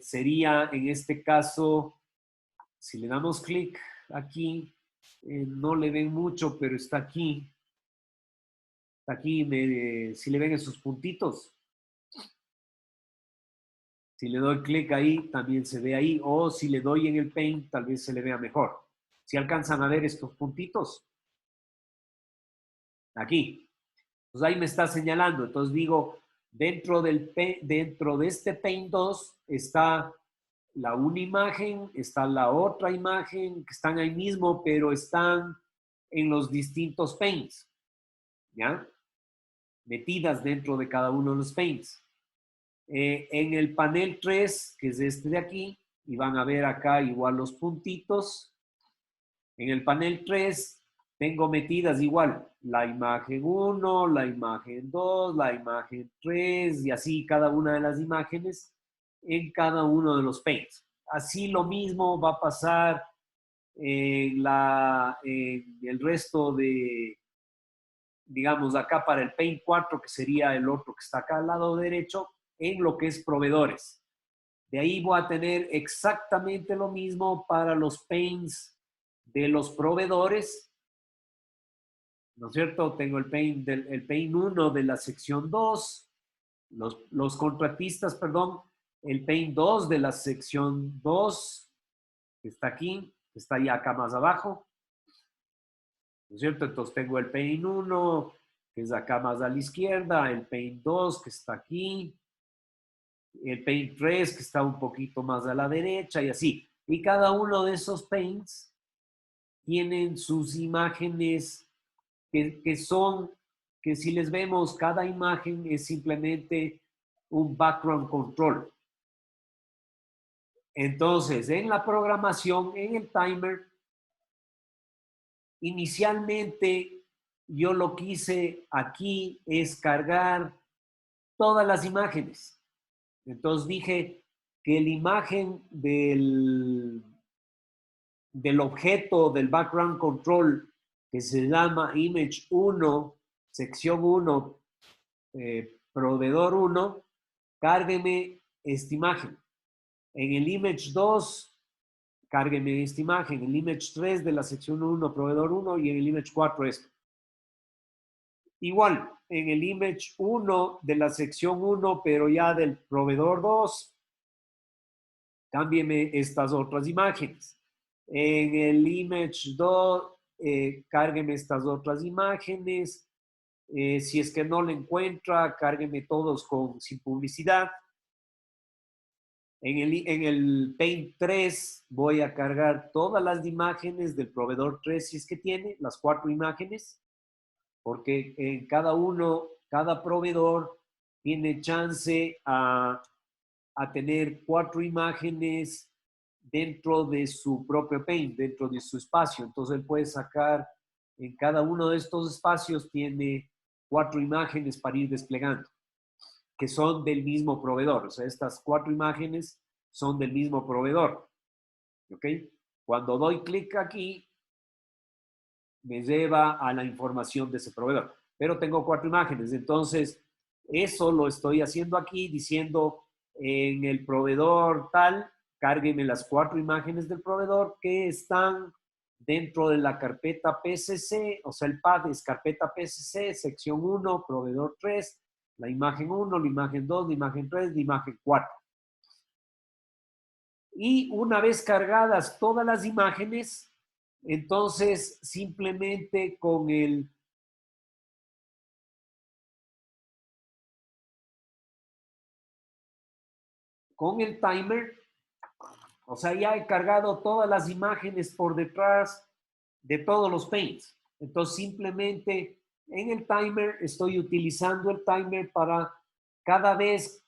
sería en este caso, si le damos clic aquí, no le ven mucho, pero está aquí. Está aquí, si le ven esos puntitos. Si le doy clic ahí, también se ve ahí. O si le doy en el Paint, tal vez se le vea mejor. Si alcanzan a ver estos puntitos. Aquí. Pues ahí me está señalando. Entonces digo, dentro de este Paint 2 está una imagen, está la otra imagen, que están ahí mismo, pero están en los distintos paints, ¿ya? Metidas dentro de cada uno de los paints. En el panel 3, que es este de aquí, y van a ver acá igual los puntitos. En el panel 3 tengo metidas igual la imagen 1, la imagen 2, la imagen 3, y así cada una de las imágenes en cada uno de los paints. Así lo mismo va a pasar en el resto de, digamos, acá para el Paint 4, que sería el otro que está acá al lado derecho, en lo que es proveedores. De ahí voy a tener exactamente lo mismo para los Paints de los proveedores, ¿no es cierto? Tengo el Paint 1 de la sección 2, los contratistas, perdón, el Paint 2 de la sección 2, que está aquí, que está ya acá más abajo, ¿no es cierto? Entonces tengo el Paint 1, que es acá más a la izquierda, el Paint 2, que está aquí, el Paint 3, que está un poquito más a la derecha, y así. Y cada uno de esos Paints tienen sus imágenes que son, que si les vemos, cada imagen es simplemente un background control. Entonces, en la programación, en el timer, inicialmente yo lo que hice aquí es cargar todas las imágenes. Entonces dije que la imagen del objeto del background control, que se llama image 1, sección 1, proveedor 1, cárgueme esta imagen. En el image 2, cárgueme esta imagen. En el image 3 de la sección 1, proveedor 1, y en el image 4 esto. Igual, en el image 1 de la sección 1, pero ya del proveedor 2, cámbieme estas otras imágenes. En el image 2, cárgueme estas otras imágenes. Si es que no lo encuentra, cárgueme todos sin publicidad. En el Paint 3 voy a cargar todas las imágenes del proveedor 3, si es que tiene, las 4 imágenes, porque en cada proveedor tiene chance a tener 4 imágenes dentro de su propio Paint, dentro de su espacio. Entonces él puede sacar, en cada uno de estos espacios tiene 4 imágenes para ir desplegando, que son del mismo proveedor. O sea, estas 4 imágenes son del mismo proveedor. ¿Ok? Cuando doy clic aquí, me lleva a la información de ese proveedor. pero tengo 4 imágenes. Entonces, eso lo estoy haciendo aquí diciendo en el proveedor tal, cárgueme las 4 imágenes del proveedor que están dentro de la carpeta PCC, o sea, el path es carpeta PCC, sección 1, proveedor 3, la imagen 1, la imagen 2, la imagen 3, la imagen 4. Y una vez cargadas todas las imágenes, entonces simplemente con el timer, o sea, ya he cargado todas las imágenes por detrás de todos los paints. Entonces, simplemente en el timer estoy utilizando el timer para cada vez,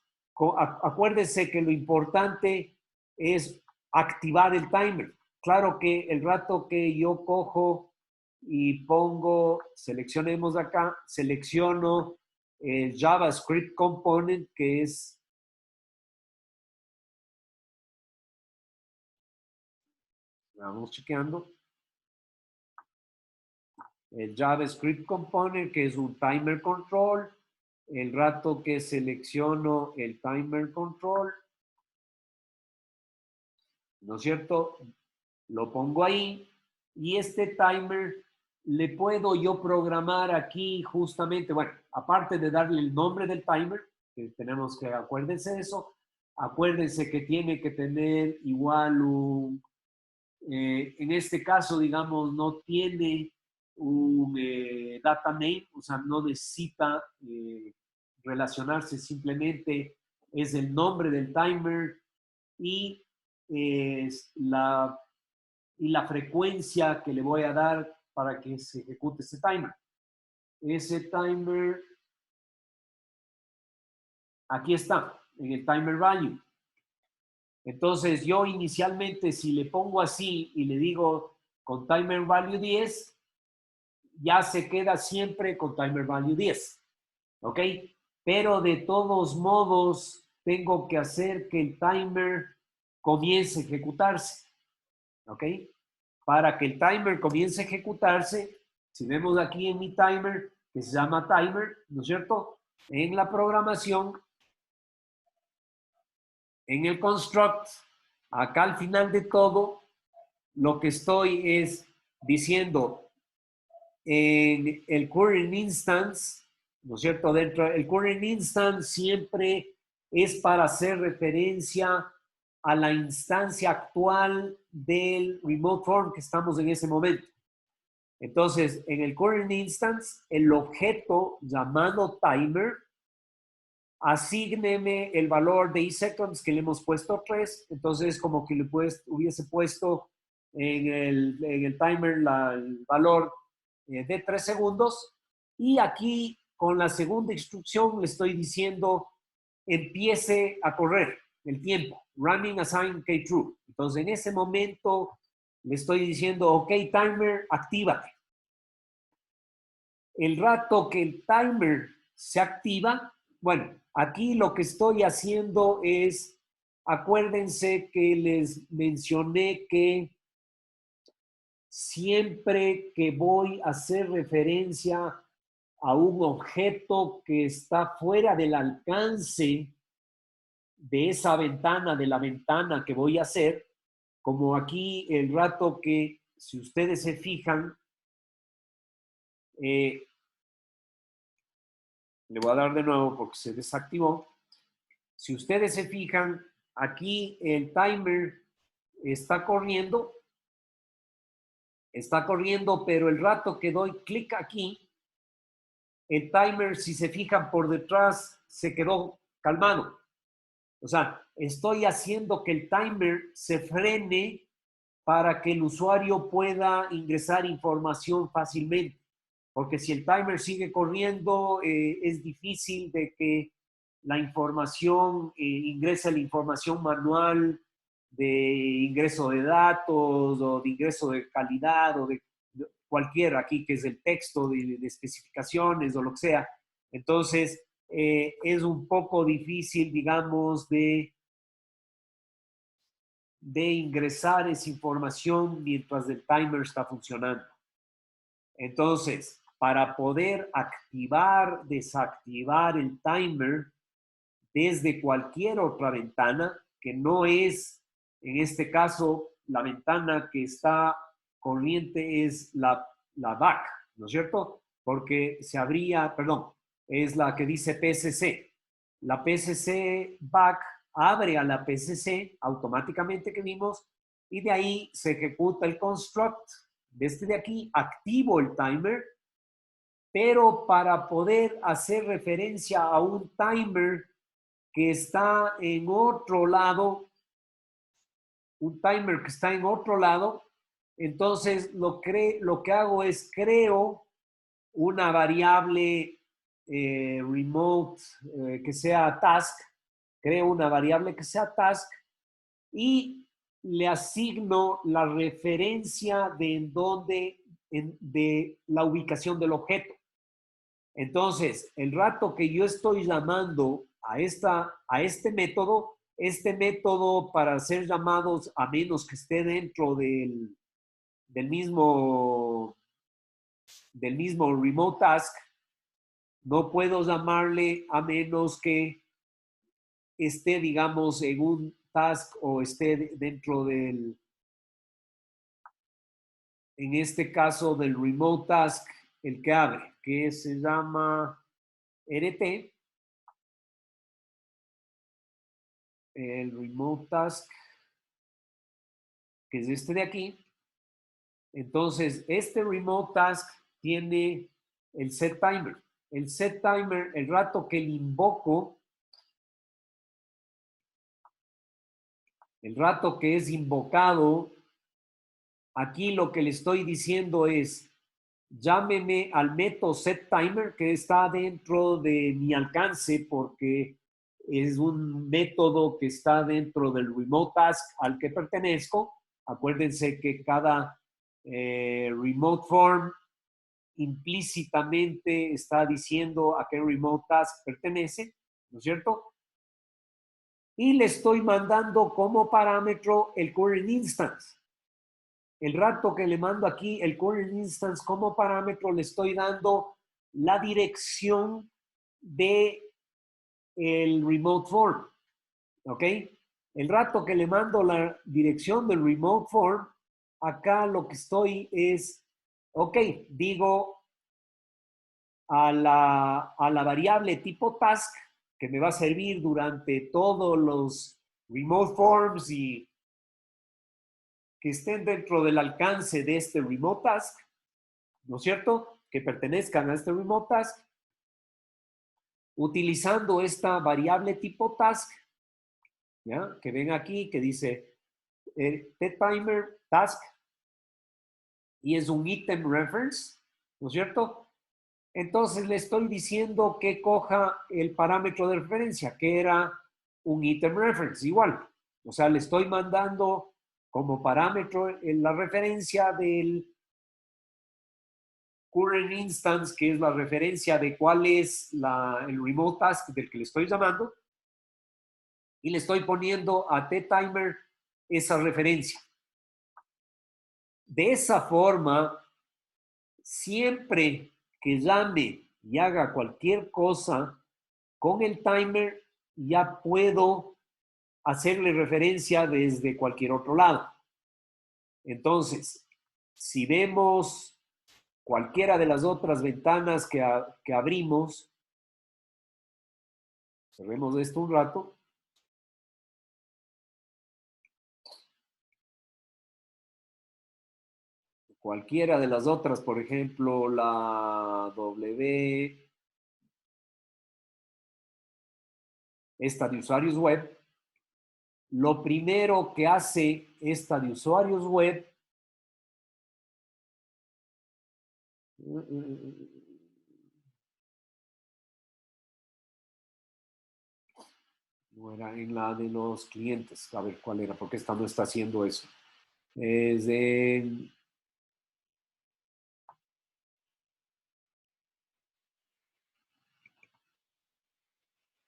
acuérdense que lo importante es activar el timer. Claro que el rato que yo cojo y pongo, seleccionemos acá, selecciono el JavaScript component que es vamos chequeando. El JavaScript component, que es un timer control. El rato que selecciono el timer control, ¿no es cierto? Lo pongo ahí y este timer le puedo yo programar aquí justamente, bueno, aparte de darle el nombre del timer, que tenemos que, acuérdense de eso, acuérdense que tiene que tener igual un, en este caso, digamos, no tiene un data name, o sea, no necesita relacionarse, simplemente es el nombre del timer y, y la frecuencia que le voy a dar para que se ejecute ese timer. Ese timer, aquí está, en el timer value. Entonces, yo inicialmente, si le pongo así y le digo con timer value 10, ya se queda siempre con timer value 10. ¿Ok? Pero de todos modos, tengo que hacer que el timer comience a ejecutarse. ¿Ok? Para que el timer comience a ejecutarse, si vemos aquí en mi timer, que se llama timer, ¿no es cierto? En la programación, en el construct, acá al final de todo, lo que estoy es diciendo en el current instance, ¿no es cierto? Dentro del current instance siempre es para hacer referencia a la instancia actual del remote form que estamos en ese momento. Entonces, en el current instance, el objeto llamado timer, asígneme el valor de seconds que le hemos puesto 3. Entonces, como que le hubiese puesto en el timer el valor de 3 segundos. Y aquí, con la segunda instrucción, le estoy diciendo empiece a correr el tiempo. Running assign k-true. Entonces, en ese momento, le estoy diciendo, ok, timer, actívate. El rato que el timer se activa, bueno, aquí lo que estoy haciendo es, acuérdense que les mencioné que siempre que voy a hacer referencia a un objeto que está fuera del alcance de esa ventana, de la ventana que voy a hacer, como aquí el rato que, si ustedes se fijan, le voy a dar de nuevo porque se desactivó. Si ustedes se fijan, aquí el timer está corriendo, pero el rato que doy clic aquí, el timer, si se fijan por detrás, se quedó calmado. O sea, estoy haciendo que el timer se frene para que el usuario pueda ingresar información fácilmente. Porque si el timer sigue corriendo, es difícil de que la información, ingrese la información manual de ingreso de datos o de ingreso de calidad o de cualquiera aquí que es el texto de especificaciones o lo que sea. Entonces, es un poco difícil, digamos, de ingresar esa información mientras el timer está funcionando. Entonces, para poder activar, desactivar el timer desde cualquier otra ventana, que no es, en este caso, la ventana que está corriente es la back, ¿no es cierto? Porque se abría, perdón, es la que dice PSC. La PSC back abre a la PSC automáticamente que vimos y de ahí se ejecuta el construct. Desde aquí activo el timer, pero para poder hacer referencia a un timer que está en otro lado, un timer que está en otro lado, entonces lo que hago es creo una variable remote que sea task, creo una variable que sea task y le asigno la referencia de en dónde, de la ubicación del objeto. Entonces, el rato que yo estoy llamando a este método para ser llamados a menos que esté dentro del mismo remote task, no puedo llamarle a menos que esté, digamos, en un task o esté dentro del, en este caso, del remote task, el que abre, que se llama RT, el remote task, que es este de aquí. Entonces, este remote task tiene el set timer. El set timer, el rato que le invoco, el rato que es invocado, aquí lo que le estoy diciendo es, llámeme al método setTimer que está dentro de mi alcance porque es un método que está dentro del remote task al que pertenezco. Acuérdense que cada remote form implícitamente está diciendo a qué remote task pertenece, ¿no es cierto? Y le estoy mandando como parámetro el current instance. El rato que le mando aquí el current instance como parámetro, le estoy dando la dirección de el remote form. ¿Ok? El rato que le mando la dirección del remote form, acá lo que estoy es, ok, digo a la variable tipo task, que me va a servir durante todos los remote forms y que estén dentro del alcance de este remote task, ¿no es cierto? Que pertenezcan a este remote task, utilizando esta variable tipo task, ¿ya? Que ven aquí, que dice timer task, y es un item reference, ¿no es cierto? Entonces le estoy diciendo que coja el parámetro de referencia, que era un item reference, igual. O sea, le estoy mandando como parámetro en la referencia del current instance, que es la referencia de cuál es el remote task del que le estoy llamando, y le estoy poniendo a ttimer esa referencia. De esa forma, siempre que llame y haga cualquier cosa con el timer, ya puedo hacerle referencia desde cualquier otro lado. Entonces, si vemos cualquiera de las otras ventanas que abrimos, cerremos esto un rato. Cualquiera de las otras, por ejemplo, la W, esta de usuarios web, lo primero que hace esta de usuarios web no era en la de los clientes, a ver cuál era, porque esta no está haciendo eso. Es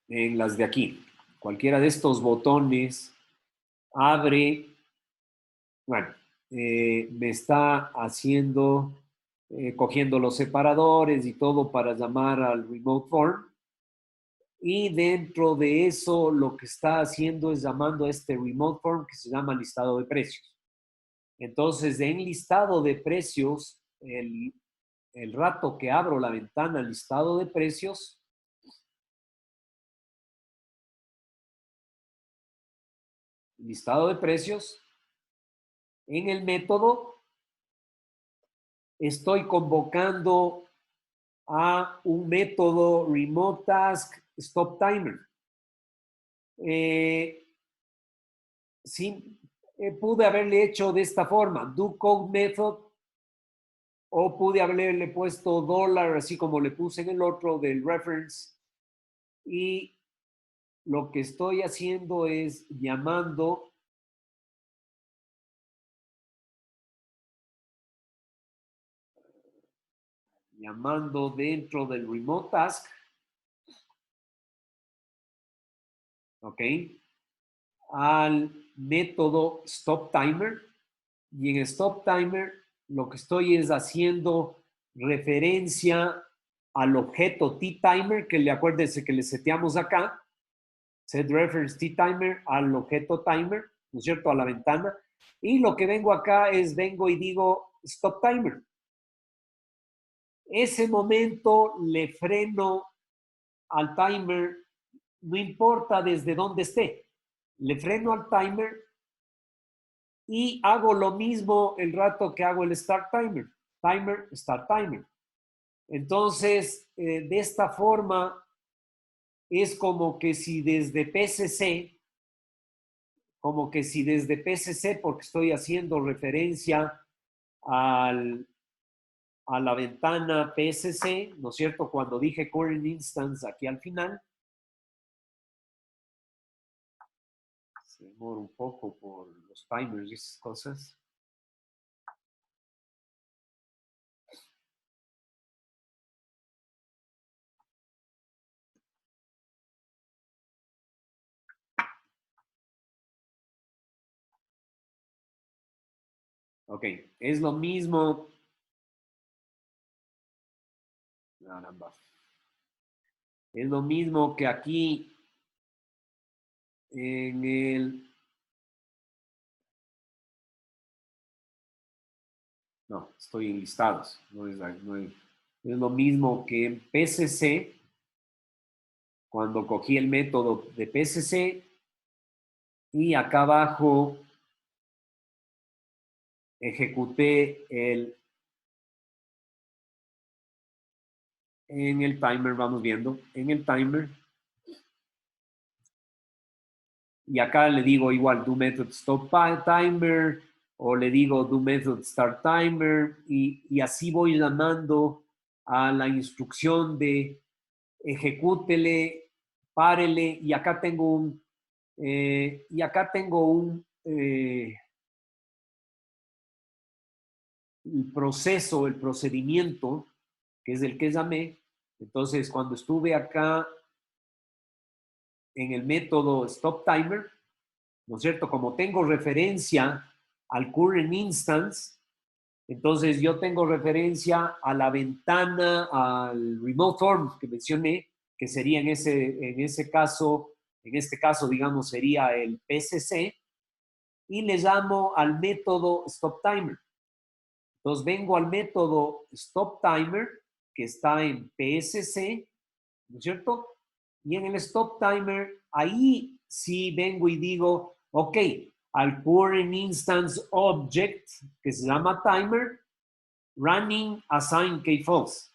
en las de aquí. Cualquiera de estos botones abre, bueno, me está haciendo cogiendo los separadores y todo para llamar al remote form. Y dentro de eso lo que está haciendo es llamando a este remote form que se llama listado de precios. Entonces, en listado de precios, el rato que abro la ventana listado de precios, en el método estoy convocando a un método remote task stop timer. Sí, pude haberle hecho de esta forma, do code method, o pude haberle puesto $, así como le puse en el otro del reference, y lo que estoy haciendo es llamando dentro del remote task, ¿ok? Al método stop timer, y en stop timer lo que estoy es haciendo referencia al objeto t-timer, que le acuérdense que le seteamos acá, set reference t-timer al objeto timer, ¿no es cierto?, a la ventana, y lo que vengo acá es, vengo y digo stop timer. Ese momento le freno al timer, no importa desde dónde esté, le freno al timer y hago lo mismo el rato que hago el start timer. Timer, start timer. Entonces, de esta forma, es como que si desde PCC, porque estoy haciendo referencia a la ventana PSC, ¿no es cierto? Cuando dije current instance aquí al final, se demora un poco por los timers y esas cosas. Ok, es lo mismo. Caramba. Es lo mismo que aquí en el... No, estoy en listados. Es lo mismo que en PCC, cuando cogí el método de PCC y acá abajo ejecuté en el timer, vamos viendo, en el timer. Y acá le digo igual, do method stop timer, o le digo do method start timer, y así voy llamando a la instrucción de ejecútele, párele, y acá tengo un, el proceso, el procedimiento, que es el que llamé. Entonces, cuando estuve acá en el método stop timer, ¿no es cierto? Como tengo referencia al current instance, entonces yo tengo referencia a la ventana, al remote form que mencioné, que sería en este caso, digamos, sería el PCC, y le llamo al método stop timer. Entonces vengo al método stop timer, que está en PSC, ¿no es cierto? Y en el stop timer, ahí sí vengo y digo, ok, al current instance object, que se llama timer, running assign key false.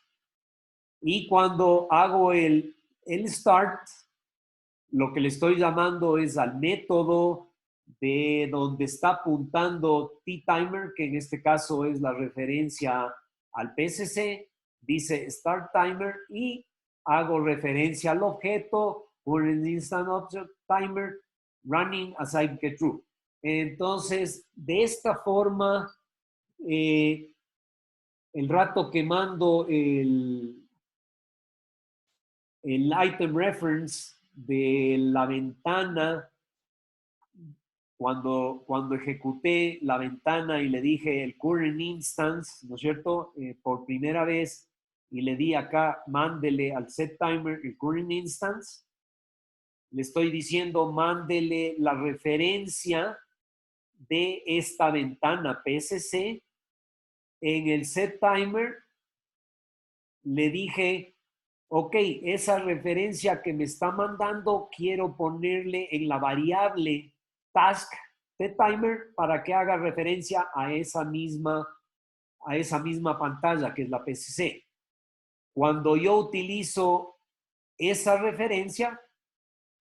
Y cuando hago el start, lo que le estoy llamando es al método de donde está apuntando t-timer, que en este caso es la referencia al PSC, dice start timer, y hago referencia al objeto current instant object timer running assign que true. Entonces, de esta forma, el rato que mando el item reference de la ventana cuando ejecuté la ventana y le dije el current instance, ¿no es cierto? Por primera vez, y le di acá, mándele al set timer el current instance, le estoy diciendo, mándele la referencia de esta ventana PSC. En el set timer le dije, ok, esa referencia que me está mandando, quiero ponerle en la variable task de timer para que haga referencia a esa misma pantalla que es la PCC. Cuando yo utilizo esa referencia,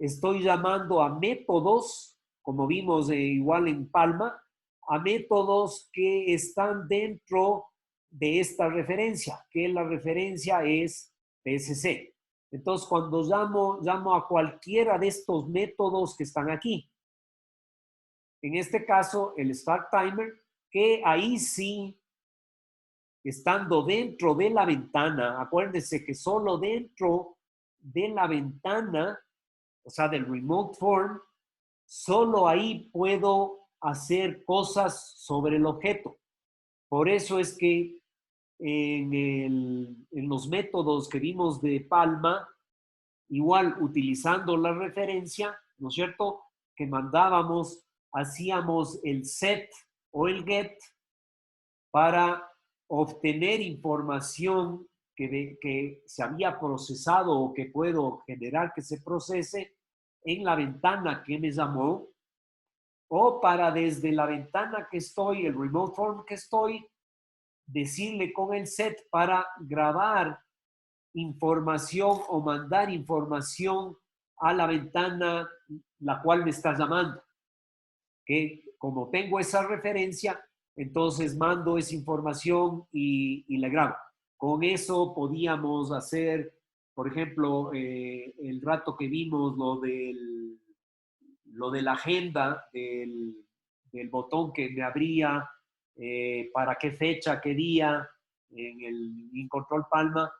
estoy llamando a métodos, como vimos igual en Palma, a métodos que están dentro de esta referencia, que la referencia es PSC. Entonces, cuando llamo a cualquiera de estos métodos que están aquí, en este caso, el Start Timer, que ahí sí, estando dentro de la ventana, acuérdense que solo dentro de la ventana, o sea, del Remote Form, solo ahí puedo hacer cosas sobre el objeto. Por eso es que en los métodos que vimos de Palma, igual utilizando la referencia, ¿no es cierto?, que mandábamos, hacíamos el set o el get para obtener información que se había procesado o que puedo generar que se procese en la ventana que me llamó, o para desde la ventana que estoy, el remote form que estoy, decirle con el set para grabar información o mandar información a la ventana la cual me está llamando. Que como tengo esa referencia, entonces mando esa información y la grabo. Con eso podíamos hacer, por ejemplo, el rato que vimos lo de la agenda del botón que me abría, para qué fecha, qué día, en el InControl Palma,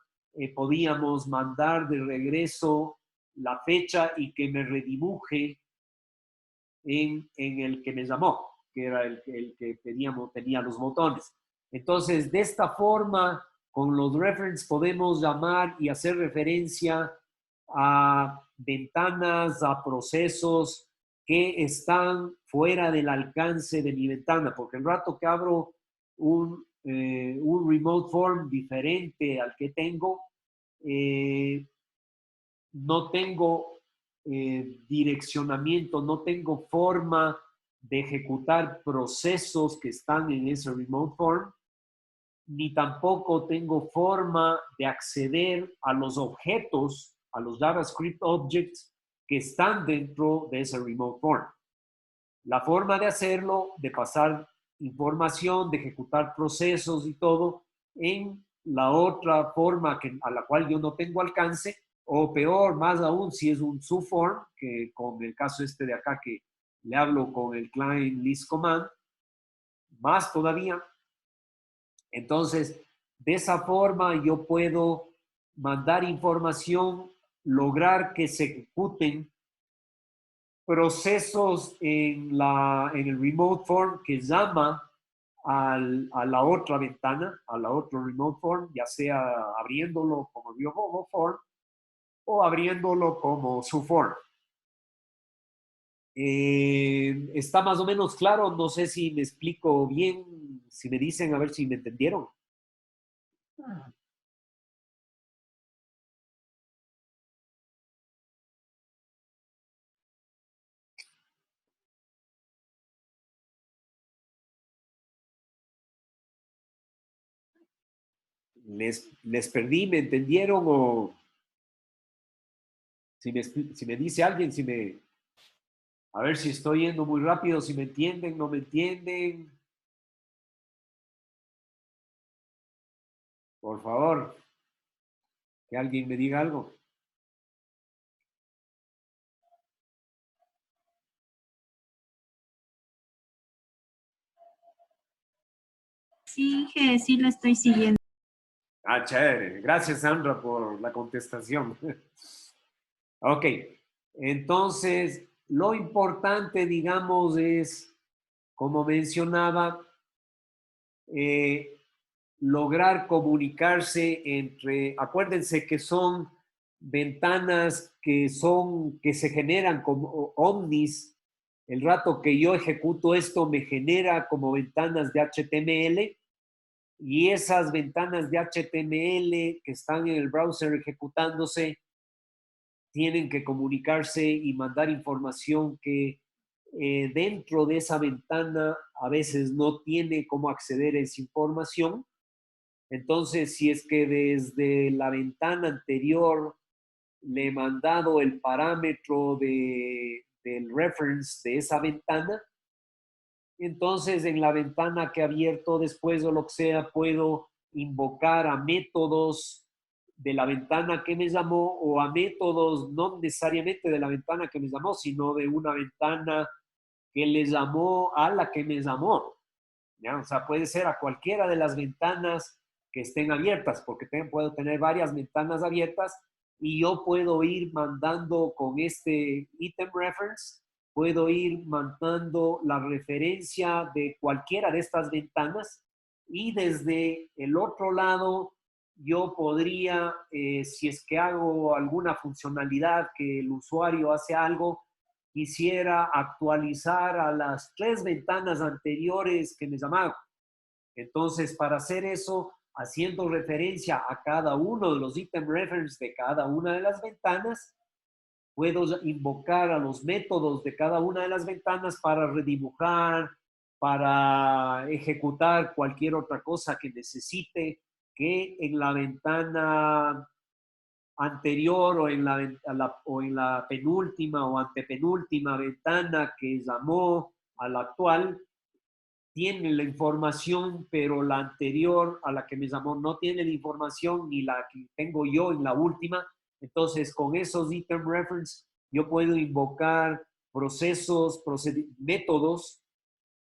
podíamos mandar de regreso la fecha y que me redibuje en el que me llamó, que era el que tenía los botones. Entonces, de esta forma, con los reference podemos llamar y hacer referencia a ventanas, a procesos que están fuera del alcance de mi ventana, porque el rato que abro un remote form diferente al que tengo, no tengo direccionamiento, no tengo forma de ejecutar procesos que están en ese remote form, ni tampoco tengo forma de acceder a los objetos, a los JavaScript objects que están dentro de ese remote form. La forma de hacerlo, de pasar información, de ejecutar procesos y todo, en la otra forma a la cual yo no tengo alcance, o peor, más aún, si es un subform, que con el caso este de acá que le hablo con el client list command, más todavía. Entonces, de esa forma yo puedo mandar información, lograr que se ejecuten procesos en el remote form que llama a la otra ventana, a la otra remote form, ya sea abriéndolo como Biobobo form o abriéndolo como su form. Está más o menos claro, no sé si me explico bien, si me dicen a ver si me entendieron. Les perdí, ¿me entendieron? O si me dice alguien, a ver si estoy yendo muy rápido, si me entienden, no me entienden. Por favor, que alguien me diga algo. Sí, que sí lo estoy siguiendo. Ah, chévere. Gracias, Sandra, por la contestación. Ok, entonces lo importante, digamos, es, como mencionaba, lograr comunicarse entre, acuérdense que son ventanas que se generan como ovnis. El rato que yo ejecuto esto me genera como ventanas de HTML y esas ventanas de HTML que están en el browser ejecutándose tienen que comunicarse y mandar información que dentro de esa ventana a veces no tiene cómo acceder a esa información. Entonces, si es que desde la ventana anterior le he mandado el parámetro del reference de esa ventana, entonces en la ventana que he abierto después o lo que sea, puedo invocar a métodos de la ventana que me llamó o a métodos no necesariamente de la ventana que me llamó, sino de una ventana que le llamó a la que me llamó. ¿Ya? O sea, puede ser a cualquiera de las ventanas que estén abiertas, porque puedo tener varias ventanas abiertas y yo puedo ir mandando con este item reference, puedo ir mandando la referencia de cualquiera de estas ventanas y desde el otro lado yo podría, si es que hago alguna funcionalidad que el usuario hace algo, quisiera actualizar a las 3 ventanas anteriores que me llamaron. Entonces, para hacer eso, haciendo referencia a cada uno de los item reference de cada una de las ventanas, puedo invocar a los métodos de cada una de las ventanas para redibujar, para ejecutar cualquier otra cosa que necesite que en la ventana anterior o en la penúltima o antepenúltima ventana que llamó a la actual tiene la información, pero la anterior a la que me llamó no tiene la información ni la que tengo yo en la última. Entonces, con esos item reference, yo puedo invocar procesos, métodos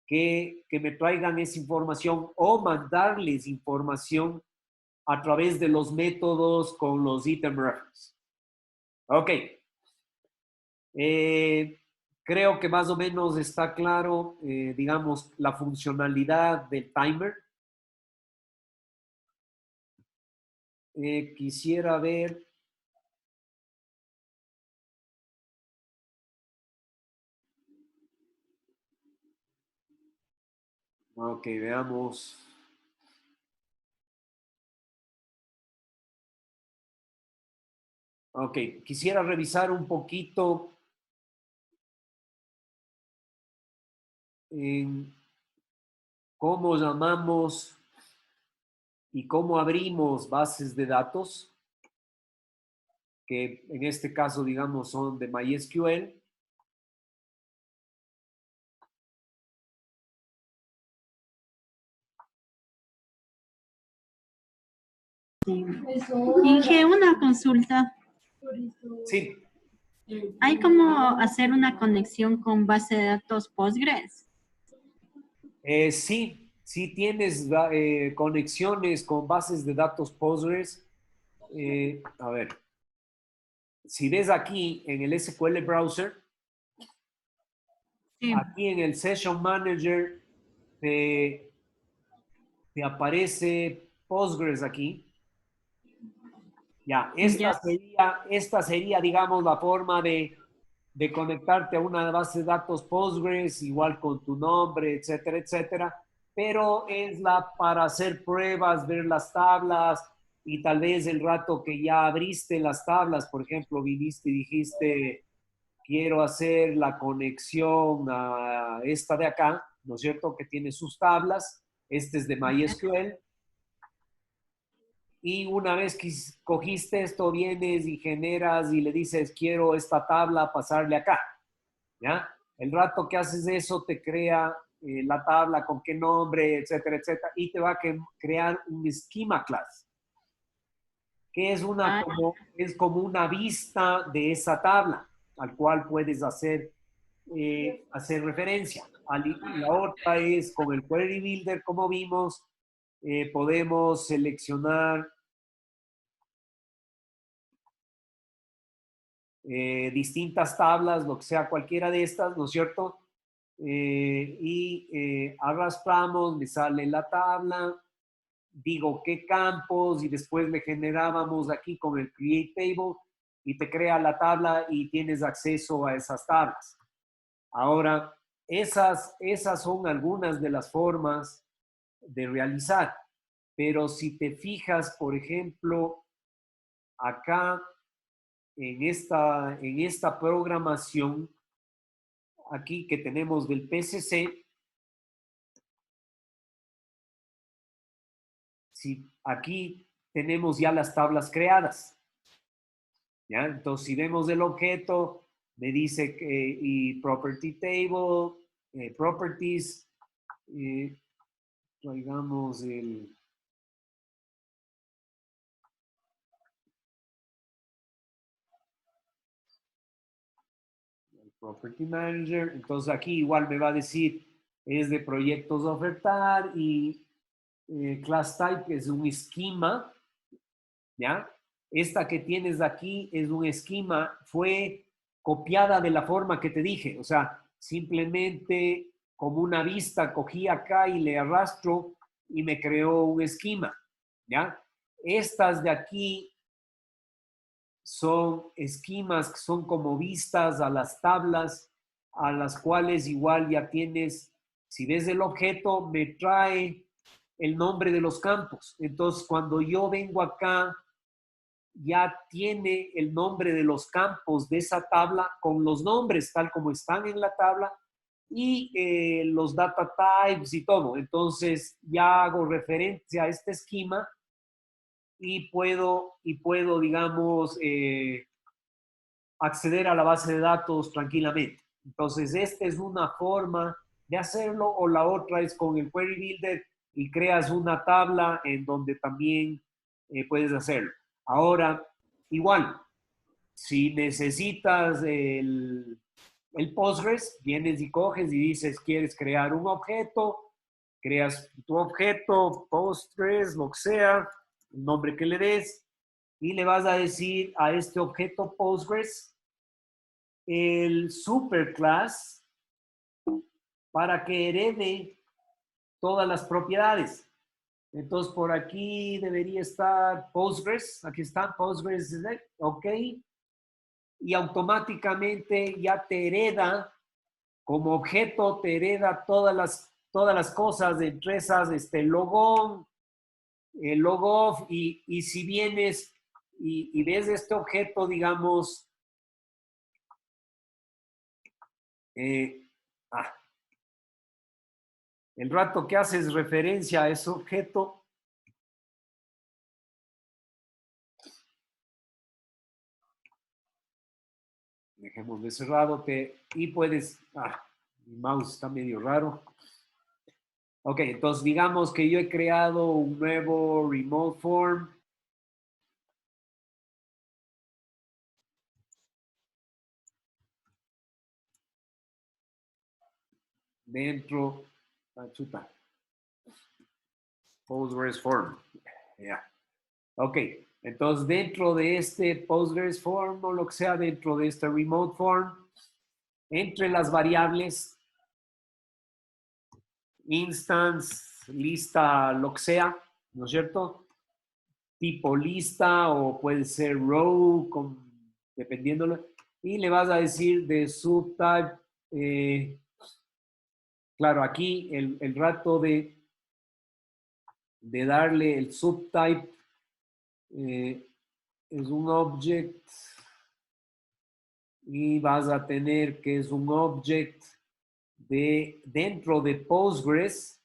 que me traigan esa información o mandarles información a través de los métodos con los item reference. Ok. Creo que más o menos está claro, digamos, la funcionalidad del timer. Quisiera ver. Ok, veamos. Ok, quisiera revisar un poquito en cómo llamamos y cómo abrimos bases de datos, que en este caso, digamos, son de MySQL. Inge, una consulta. Sí, ¿Hay como hacer una conexión con base de datos Postgres? sí, sí tienes conexiones con bases de datos Postgres. A ver, si ves aquí en el SQL Browser, Sí. aquí en el Session Manager te aparece Postgres aquí. Ya, Ya. esta sería, digamos, la forma de conectarte a una base de datos Postgres, igual con tu nombre, etcétera, etcétera. Pero es para hacer pruebas, ver las tablas y tal vez el rato que ya abriste las tablas, por ejemplo, viniste y dijiste, quiero hacer la conexión a esta de acá, ¿no es cierto? Que tiene sus tablas. Este es de MySQL. Y una vez que cogiste esto, vienes y generas y le dices, quiero esta tabla pasarle acá, ¿ya? El rato que haces eso te crea la tabla con qué nombre, etcétera, etcétera, y te va a crear un schema class, que es es como una vista de esa tabla, al cual puedes hacer referencia. La otra es con el Query Builder, como vimos, podemos seleccionar distintas tablas, lo que sea, cualquiera de estas, ¿no es cierto? Arrastramos, me sale la tabla, digo qué campos y después le generábamos aquí con el Create Table y te crea la tabla y tienes acceso a esas tablas. Ahora, esas son algunas de las formas de realizar, pero si te fijas, por ejemplo, acá en esta programación, aquí que tenemos del PCC, si aquí tenemos ya las tablas creadas, ¿ya? Entonces, si vemos el objeto, me dice que y property table, properties, traigamos el property manager. Entonces, aquí igual me va a decir es de proyectos a ofertar y class type es un esquema, ¿ya? Esta que tienes aquí es un esquema, fue copiada de la forma que te dije, o sea, simplemente como una vista cogí acá y le arrastro y me creó un esquema, ¿ya? Estas de aquí son esquemas que son como vistas a las tablas a las cuales igual ya tienes, si ves el objeto, me trae el nombre de los campos. Entonces, cuando yo vengo acá, ya tiene el nombre de los campos de esa tabla con los nombres tal como están en la tabla y los data types y todo. Entonces, ya hago referencia a este esquema y puedo digamos, acceder a la base de datos tranquilamente. Entonces, esta es una forma de hacerlo, o la otra es con el Query Builder y creas una tabla en donde también puedes hacerlo. Ahora, igual, si necesitas el Postgres, vienes y coges y dices, quieres crear un objeto, creas tu objeto, Postgres, lo que sea, el nombre que le des, y le vas a decir a este objeto Postgres el superclass para que herede todas las propiedades. Entonces, por aquí debería estar Postgres. Aquí está Postgres, ok. Y automáticamente ya te hereda, como objeto, te hereda todas las cosas de entre esas, logón, logoff, y si vienes y ves este objeto, digamos, el rato que haces referencia a ese objeto, dejemos de cerrado, y puedes, mi mouse está medio raro. Ok, entonces digamos que yo he creado un nuevo remote form. Dentro, chuta, Postgres form. Yeah. Ok, entonces dentro de este Postgres form o lo que sea, dentro de este remote form, entre las variables, instance, lista, lo que sea, ¿no es cierto? Tipo lista o puede ser row, dependiéndolo. Y le vas a decir de subtype, claro, aquí el rato de darle el subtype es un object y vas a tener que es un object dentro de Postgres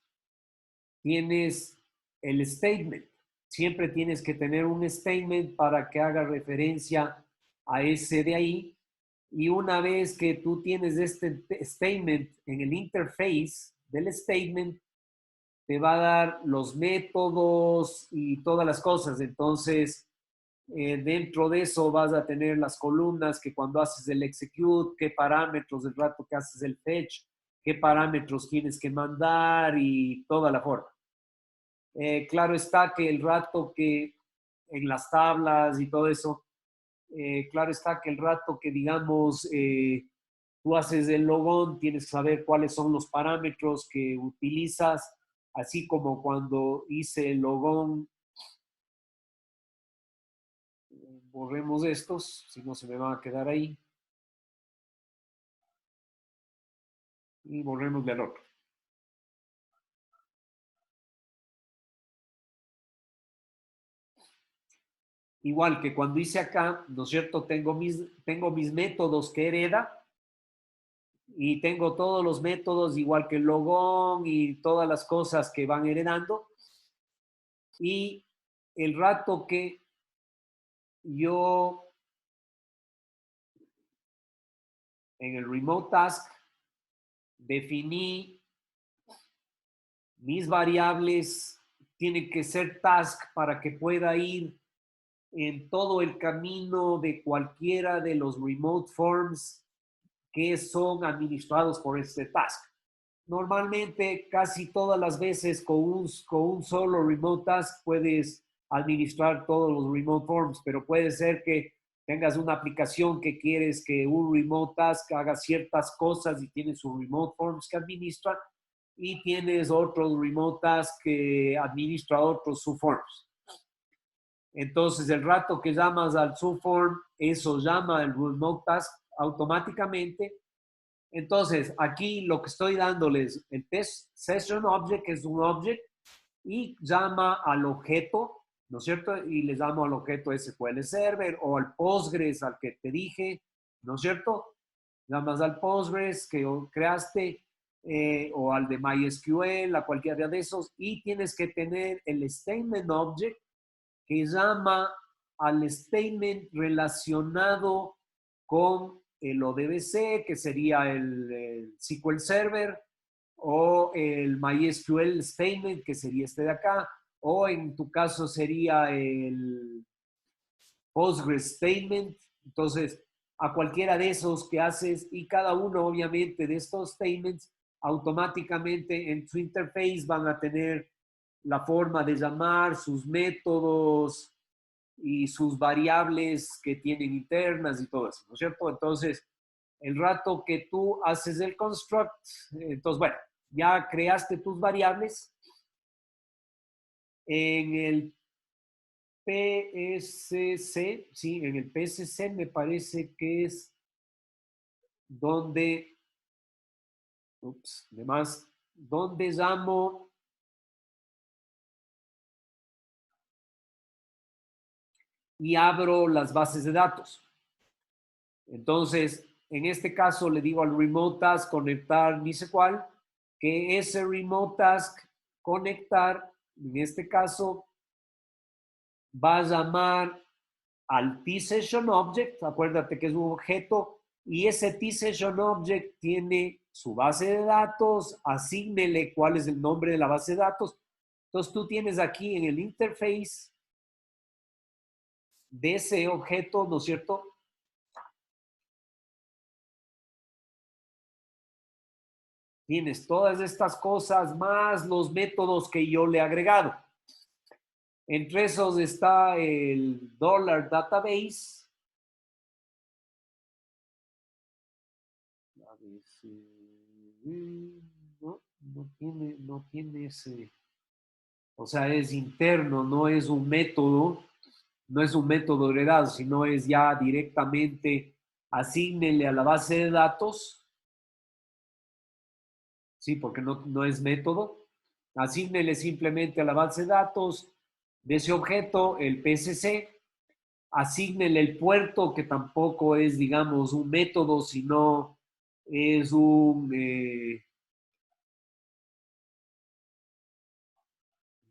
tienes el statement. Siempre tienes que tener un statement para que haga referencia a ese de ahí. Y una vez que tú tienes este statement en el interface del statement, te va a dar los métodos y todas las cosas. Entonces, dentro de eso vas a tener las columnas que cuando haces el execute, qué parámetros del rato que haces el fetch, qué parámetros tienes que mandar y toda la forma. Claro está que el rato que en las tablas y todo eso, claro está que el rato que, digamos, tú haces el logón, tienes que saber cuáles son los parámetros que utilizas, así como cuando hice el logón. Borremos estos, si no se me van a quedar ahí. Y borremos el otro. Igual que cuando hice acá, ¿no es cierto? Tengo mis métodos que hereda y tengo todos los métodos, igual que el logón y todas las cosas que van heredando. Y el rato que yo en el remote task definí mis variables, tiene que ser task para que pueda ir en todo el camino de cualquiera de los remote forms que son administrados por este task. Normalmente, casi todas las veces con un solo remote task puedes administrar todos los remote forms, pero puede ser que tengas una aplicación que quieres que un remote task haga ciertas cosas y tienes sus remote forms que administra y tienes otro remote task que administra otros subforms. Entonces, el rato que llamas al subform, eso llama al remote task automáticamente. Entonces, aquí lo que estoy dándoles, el test session object, que es un object, y llama al objeto, ¿no es cierto? Y le llamo al objeto SQL Server o al Postgres al que te dije, ¿no es cierto? Llamas al Postgres que creaste o al de MySQL, a cualquiera de esos, y tienes que tener el statement object que llama al statement relacionado con el ODBC, que sería el SQL Server, o el MySQL statement, que sería este de acá, o en tu caso sería el Postgres statement. Entonces, a cualquiera de esos que haces y cada uno, obviamente, de estos statements, automáticamente en su interface van a tener la forma de llamar sus métodos y sus variables que tienen internas y todo eso, ¿no es cierto? Entonces, el rato que tú haces el construct, entonces, bueno, ya creaste tus variables. En el PSC, sí, en el PSC me parece que es donde, además, donde llamo y abro las bases de datos. Entonces, en este caso le digo al remote task conectar ni sé cuál, que ese remote task conectar, en este caso, va a llamar al T-Session Object, acuérdate que es un objeto, y ese T-Session Object tiene su base de datos, asígnele cuál es el nombre de la base de datos. Entonces tú tienes aquí en el interface de ese objeto, ¿no es cierto? Tienes todas estas cosas más los métodos que yo le he agregado. Entre esos está el $database. No tiene ese. O sea, es interno, no es un método, no es un método heredado, sino es ya directamente asígnele a la base de datos. Sí, porque no es método. Asígnele simplemente a la base de datos de ese objeto, el PSC. Asígnele el puerto, que tampoco es, digamos, un método, sino es un...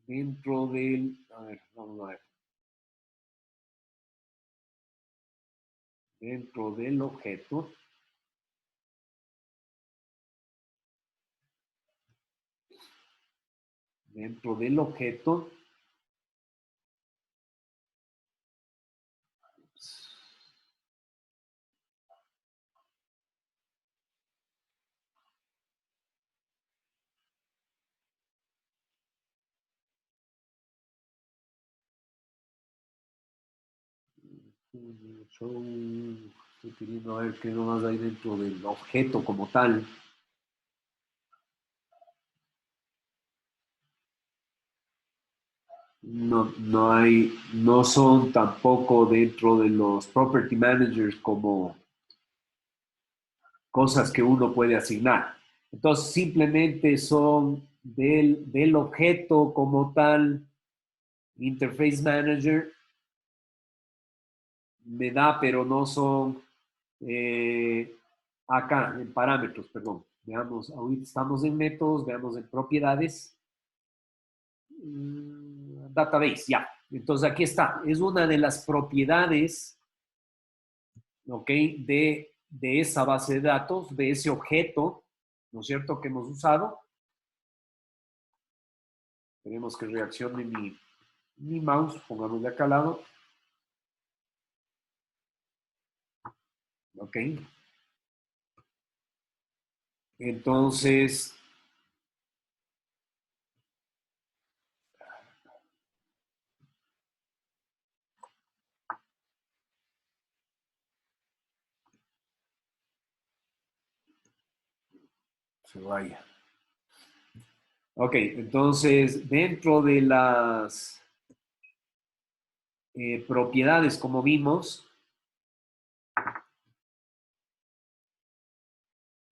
dentro del... A ver, vamos a ver. Dentro del objeto. Dentro del objeto. Estoy queriendo ver qué nomás hay dentro del objeto como tal. No son tampoco dentro de los property managers como cosas que uno puede asignar. Entonces, simplemente son del objeto como tal, Interface Manager, me da, pero no son acá, en parámetros, perdón. Veamos, ahorita estamos en métodos, veamos en propiedades. Database, ya. Entonces, aquí está. Es una de las propiedades, ¿ok? De esa base de datos, de ese objeto, ¿no es cierto?, que hemos usado. Tenemos que reaccione mi mouse, pongamos de acá al lado. Ok. Entonces, se vaya. Ok, entonces, dentro de las propiedades, como vimos,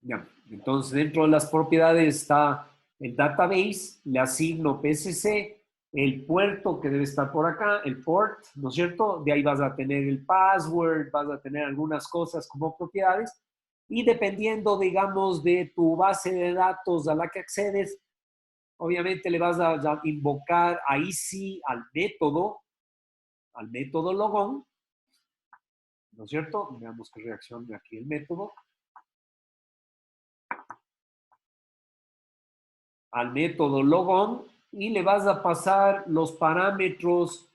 ya, entonces dentro de las propiedades está el database, le asigno PSC, el puerto que debe estar por acá, el port, ¿no es cierto? De ahí vas a tener el password, vas a tener algunas cosas como propiedades y dependiendo, digamos, de tu base de datos a la que accedes, obviamente le vas a invocar ahí sí al método logon, ¿no es cierto? Veamos qué reacciona aquí el método. Al método logon y le vas a pasar los parámetros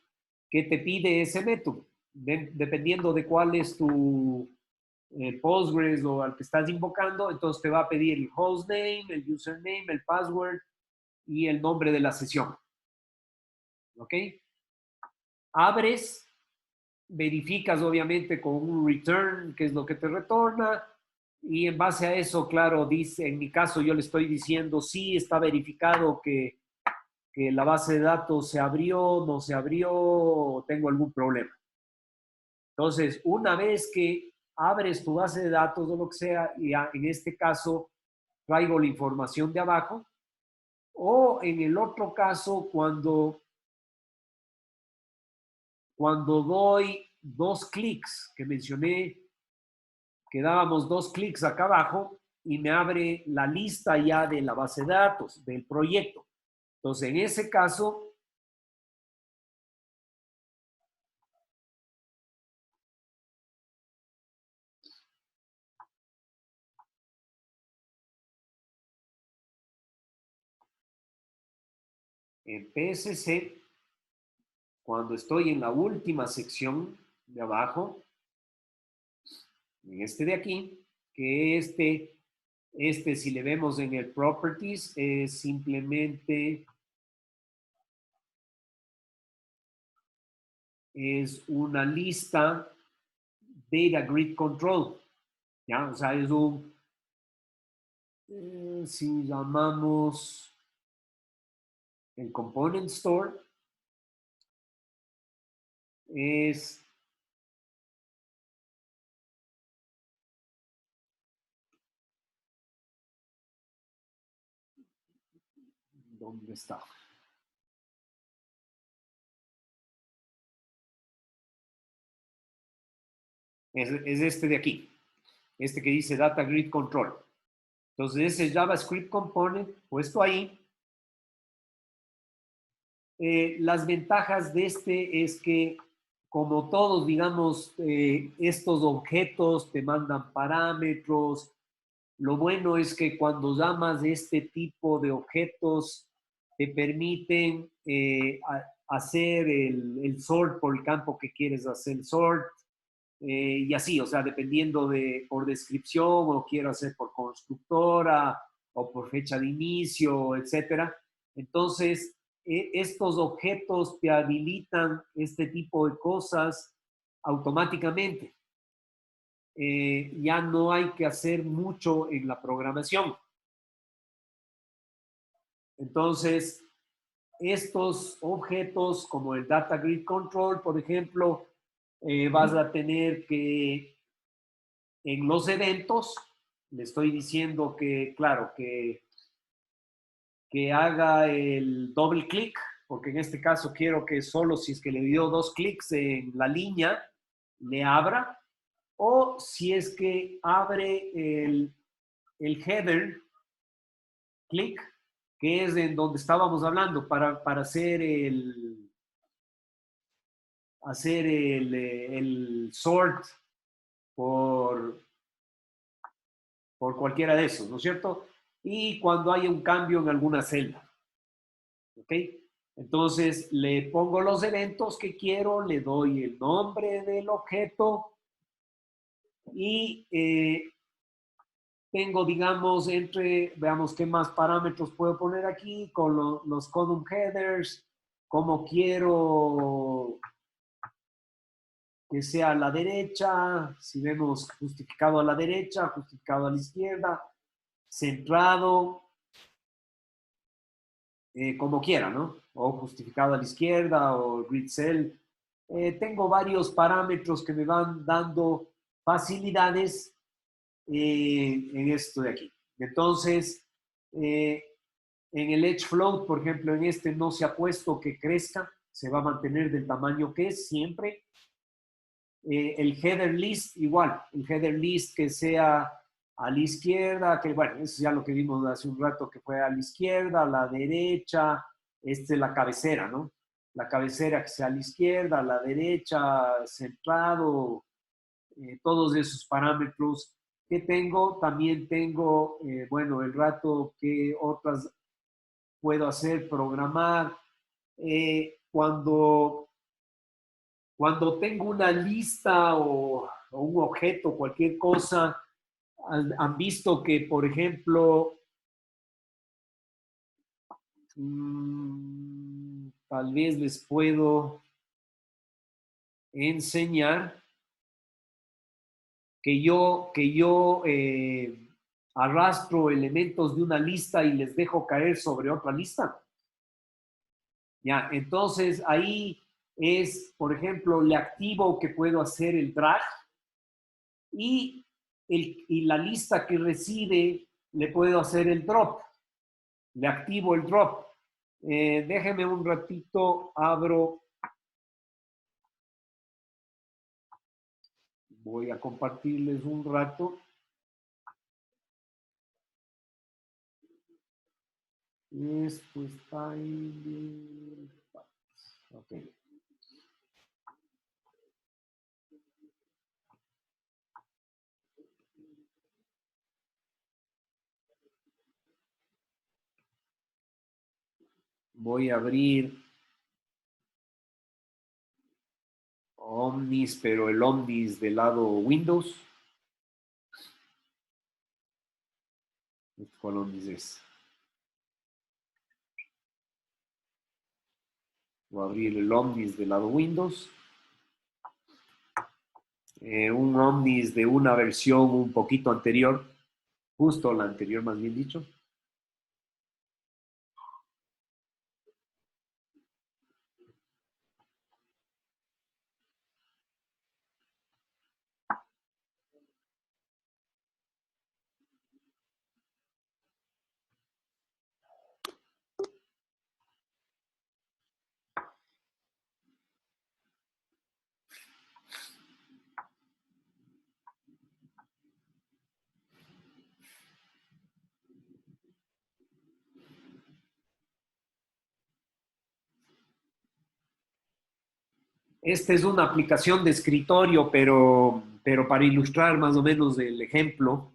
que te pide ese método, dependiendo de cuál es tu Postgres o al que estás invocando, entonces te va a pedir el hostname, el username, el password y el nombre de la sesión. ¿Ok? Abres, verificas obviamente con un return, que es lo que te retorna, y en base a eso, claro, dice, en mi caso yo le estoy diciendo, sí, está verificado que la base de datos se abrió, no se abrió, tengo algún problema. Entonces, una vez que abres tu base de datos o lo que sea, y en este caso traigo la información de abajo, o en el otro caso, cuando doy 2 clics, que mencioné que dábamos 2 clics acá abajo, y me abre la lista ya de la base de datos, del proyecto. Entonces, en ese caso, en PSC, cuando estoy en la última sección de abajo, en este de aquí, que si le vemos en el Properties, es simplemente es una lista Data Grid Control, ¿ya? O sea, es un, si llamamos el Component Store, es ¿dónde está? Es este de aquí, este que dice Data Grid Control. Entonces, ese JavaScript Component puesto ahí. Las ventajas de este es que, como todos, digamos, estos objetos te mandan parámetros. Lo bueno es que cuando llamas este tipo de objetos, te permiten hacer el sort por el campo que quieres hacer sort. Y así, o sea, dependiendo por descripción, o quiero hacer por constructora, o por fecha de inicio, etcétera. Entonces, estos objetos te habilitan este tipo de cosas automáticamente. Ya no hay que hacer mucho en la programación. Entonces, estos objetos como el Data Grid Control, por ejemplo, vas a tener que en los eventos, le estoy diciendo que, claro, que haga el doble clic, porque en este caso quiero que solo si es que le dio 2 clics en la línea, le abra, o si es que abre el header, clic, que es en donde estábamos hablando, para hacer el sort por, por cualquiera de esos, ¿no es cierto? Y cuando haya un cambio en alguna celda, ¿ok? Entonces le pongo los eventos que quiero, le doy el nombre del objeto y tengo, digamos, veamos qué más parámetros puedo poner aquí con los column headers, cómo quiero que sea a la derecha, si vemos justificado a la derecha, justificado a la izquierda, centrado, como quiera, ¿no? O justificado a la izquierda o grid cell. Tengo varios parámetros que me van dando facilidades en esto de aquí. Entonces, en el edge float, por ejemplo, en este no se ha puesto que crezca, se va a mantener del tamaño que es siempre. El header list, igual, el header list que sea a la izquierda, que bueno, eso ya lo que vimos hace un rato, que fue a la izquierda, a la derecha, esta es la cabecera, ¿no? La cabecera que sea a la izquierda, a la derecha, centrado, todos esos parámetros que tengo. También tengo, bueno, el rato que otras puedo hacer, programar. Cuando tengo una lista o un objeto, cualquier cosa, han visto que, por ejemplo, tal vez les puedo enseñar que yo arrastro elementos de una lista y les dejo caer sobre otra lista. Ya, entonces ahí es, por ejemplo, le activo que puedo hacer el drag y, y la lista que recibe le puedo hacer el drop. Le activo el drop. Déjenme un ratito, abro. Voy a compartirles un rato. Esto está en... Ok. Voy a abrir Omnis, pero el Omnis del lado Windows. ¿Cuál Omnis es? Voy a abrir el Omnis del lado Windows. Un Omnis de una versión un poquito anterior, justo la anterior más bien dicho. Esta es una aplicación de escritorio, pero para ilustrar más o menos el ejemplo.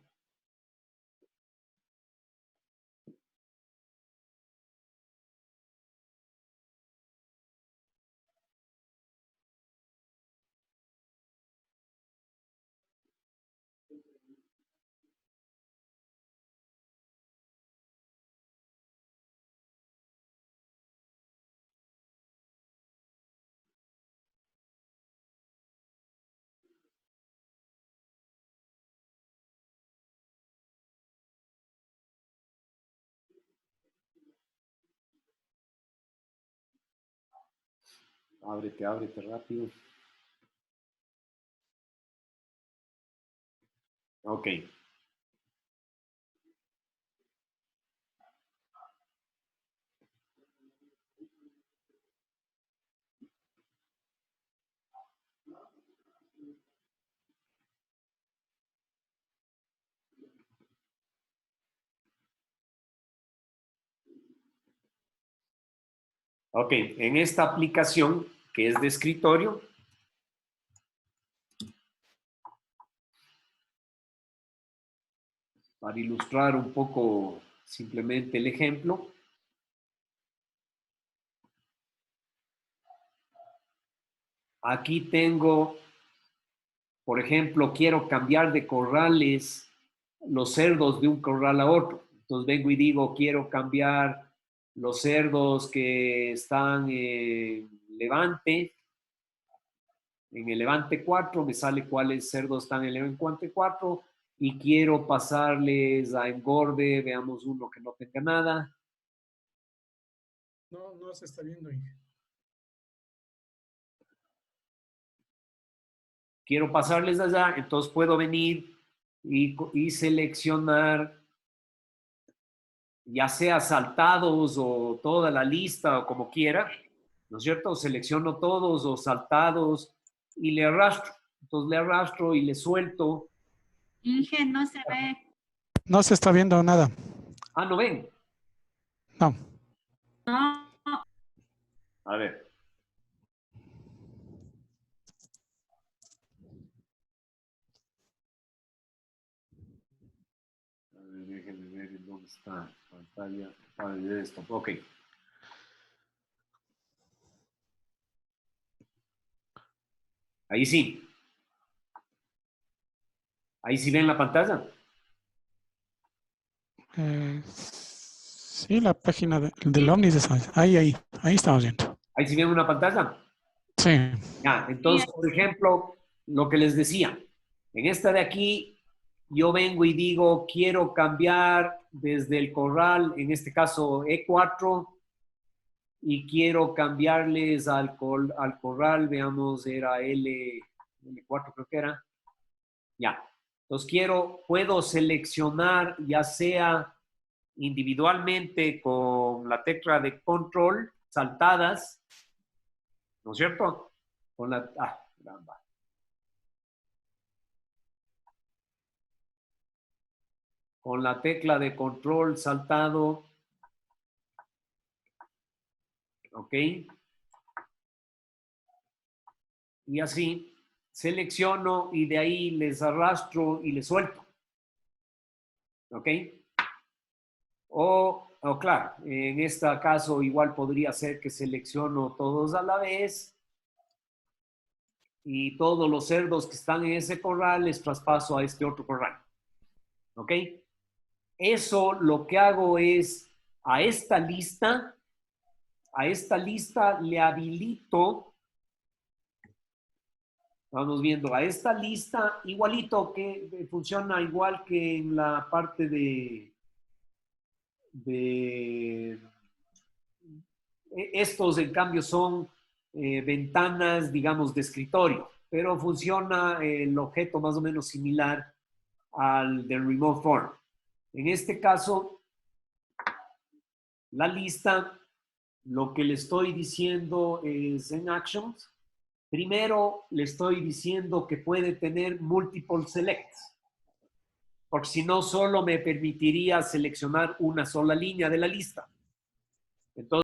Ábrete rápido. Ok. Ok, en esta aplicación que es de escritorio, para ilustrar un poco simplemente el ejemplo, aquí tengo, por ejemplo, quiero cambiar de corrales los cerdos de un corral a otro. Entonces vengo y digo, quiero cambiar los cerdos que están en Levante. En el Levante 4 me sale cuáles cerdos están en el Levante 4 y quiero pasarles a engorde. Veamos uno que no tenga nada. No, no se está viendo, Inge. Quiero pasarles allá, entonces puedo venir y seleccionar ya sea saltados o toda la lista o como quiera, ¿no es cierto? Selecciono todos o saltados y le arrastro. Entonces le arrastro y le suelto. Inge, no se ve. No se está viendo nada. Ah, ¿no ven? No. No, A ver. A ver, déjenme ver en dónde está pantalla. De esto. Ok. Ahí sí. Ahí sí ven la pantalla. Sí, la página del Omnis está. Ahí estamos viendo. Ahí sí ven una pantalla. Sí. Ya, entonces, por ejemplo, lo que les decía, en esta de aquí, yo vengo y digo, quiero cambiar desde el corral, en este caso E4, y quiero cambiarles al corral, veamos, era L4 creo que era. Ya, entonces puedo seleccionar ya sea individualmente con la tecla de control, saltadas, ¿no es cierto? Con la, caramba. Con la tecla de control saltado, ¿ok? Y así selecciono y de ahí les arrastro y les suelto, ¿ok? O claro, en este caso igual podría ser que selecciono todos a la vez y todos los cerdos que están en ese corral les traspaso a este otro corral, ¿ok? Eso lo que hago es a esta lista le habilito, vamos viendo, a esta lista igualito que funciona igual que en la parte de estos en cambio son ventanas, digamos, de escritorio, pero funciona el objeto más o menos similar al del Remote Form. En este caso, la lista, lo que le estoy diciendo es en Actions. Primero, le estoy diciendo que puede tener multiple selects, porque si no, solo me permitiría seleccionar una sola línea de la lista. Entonces,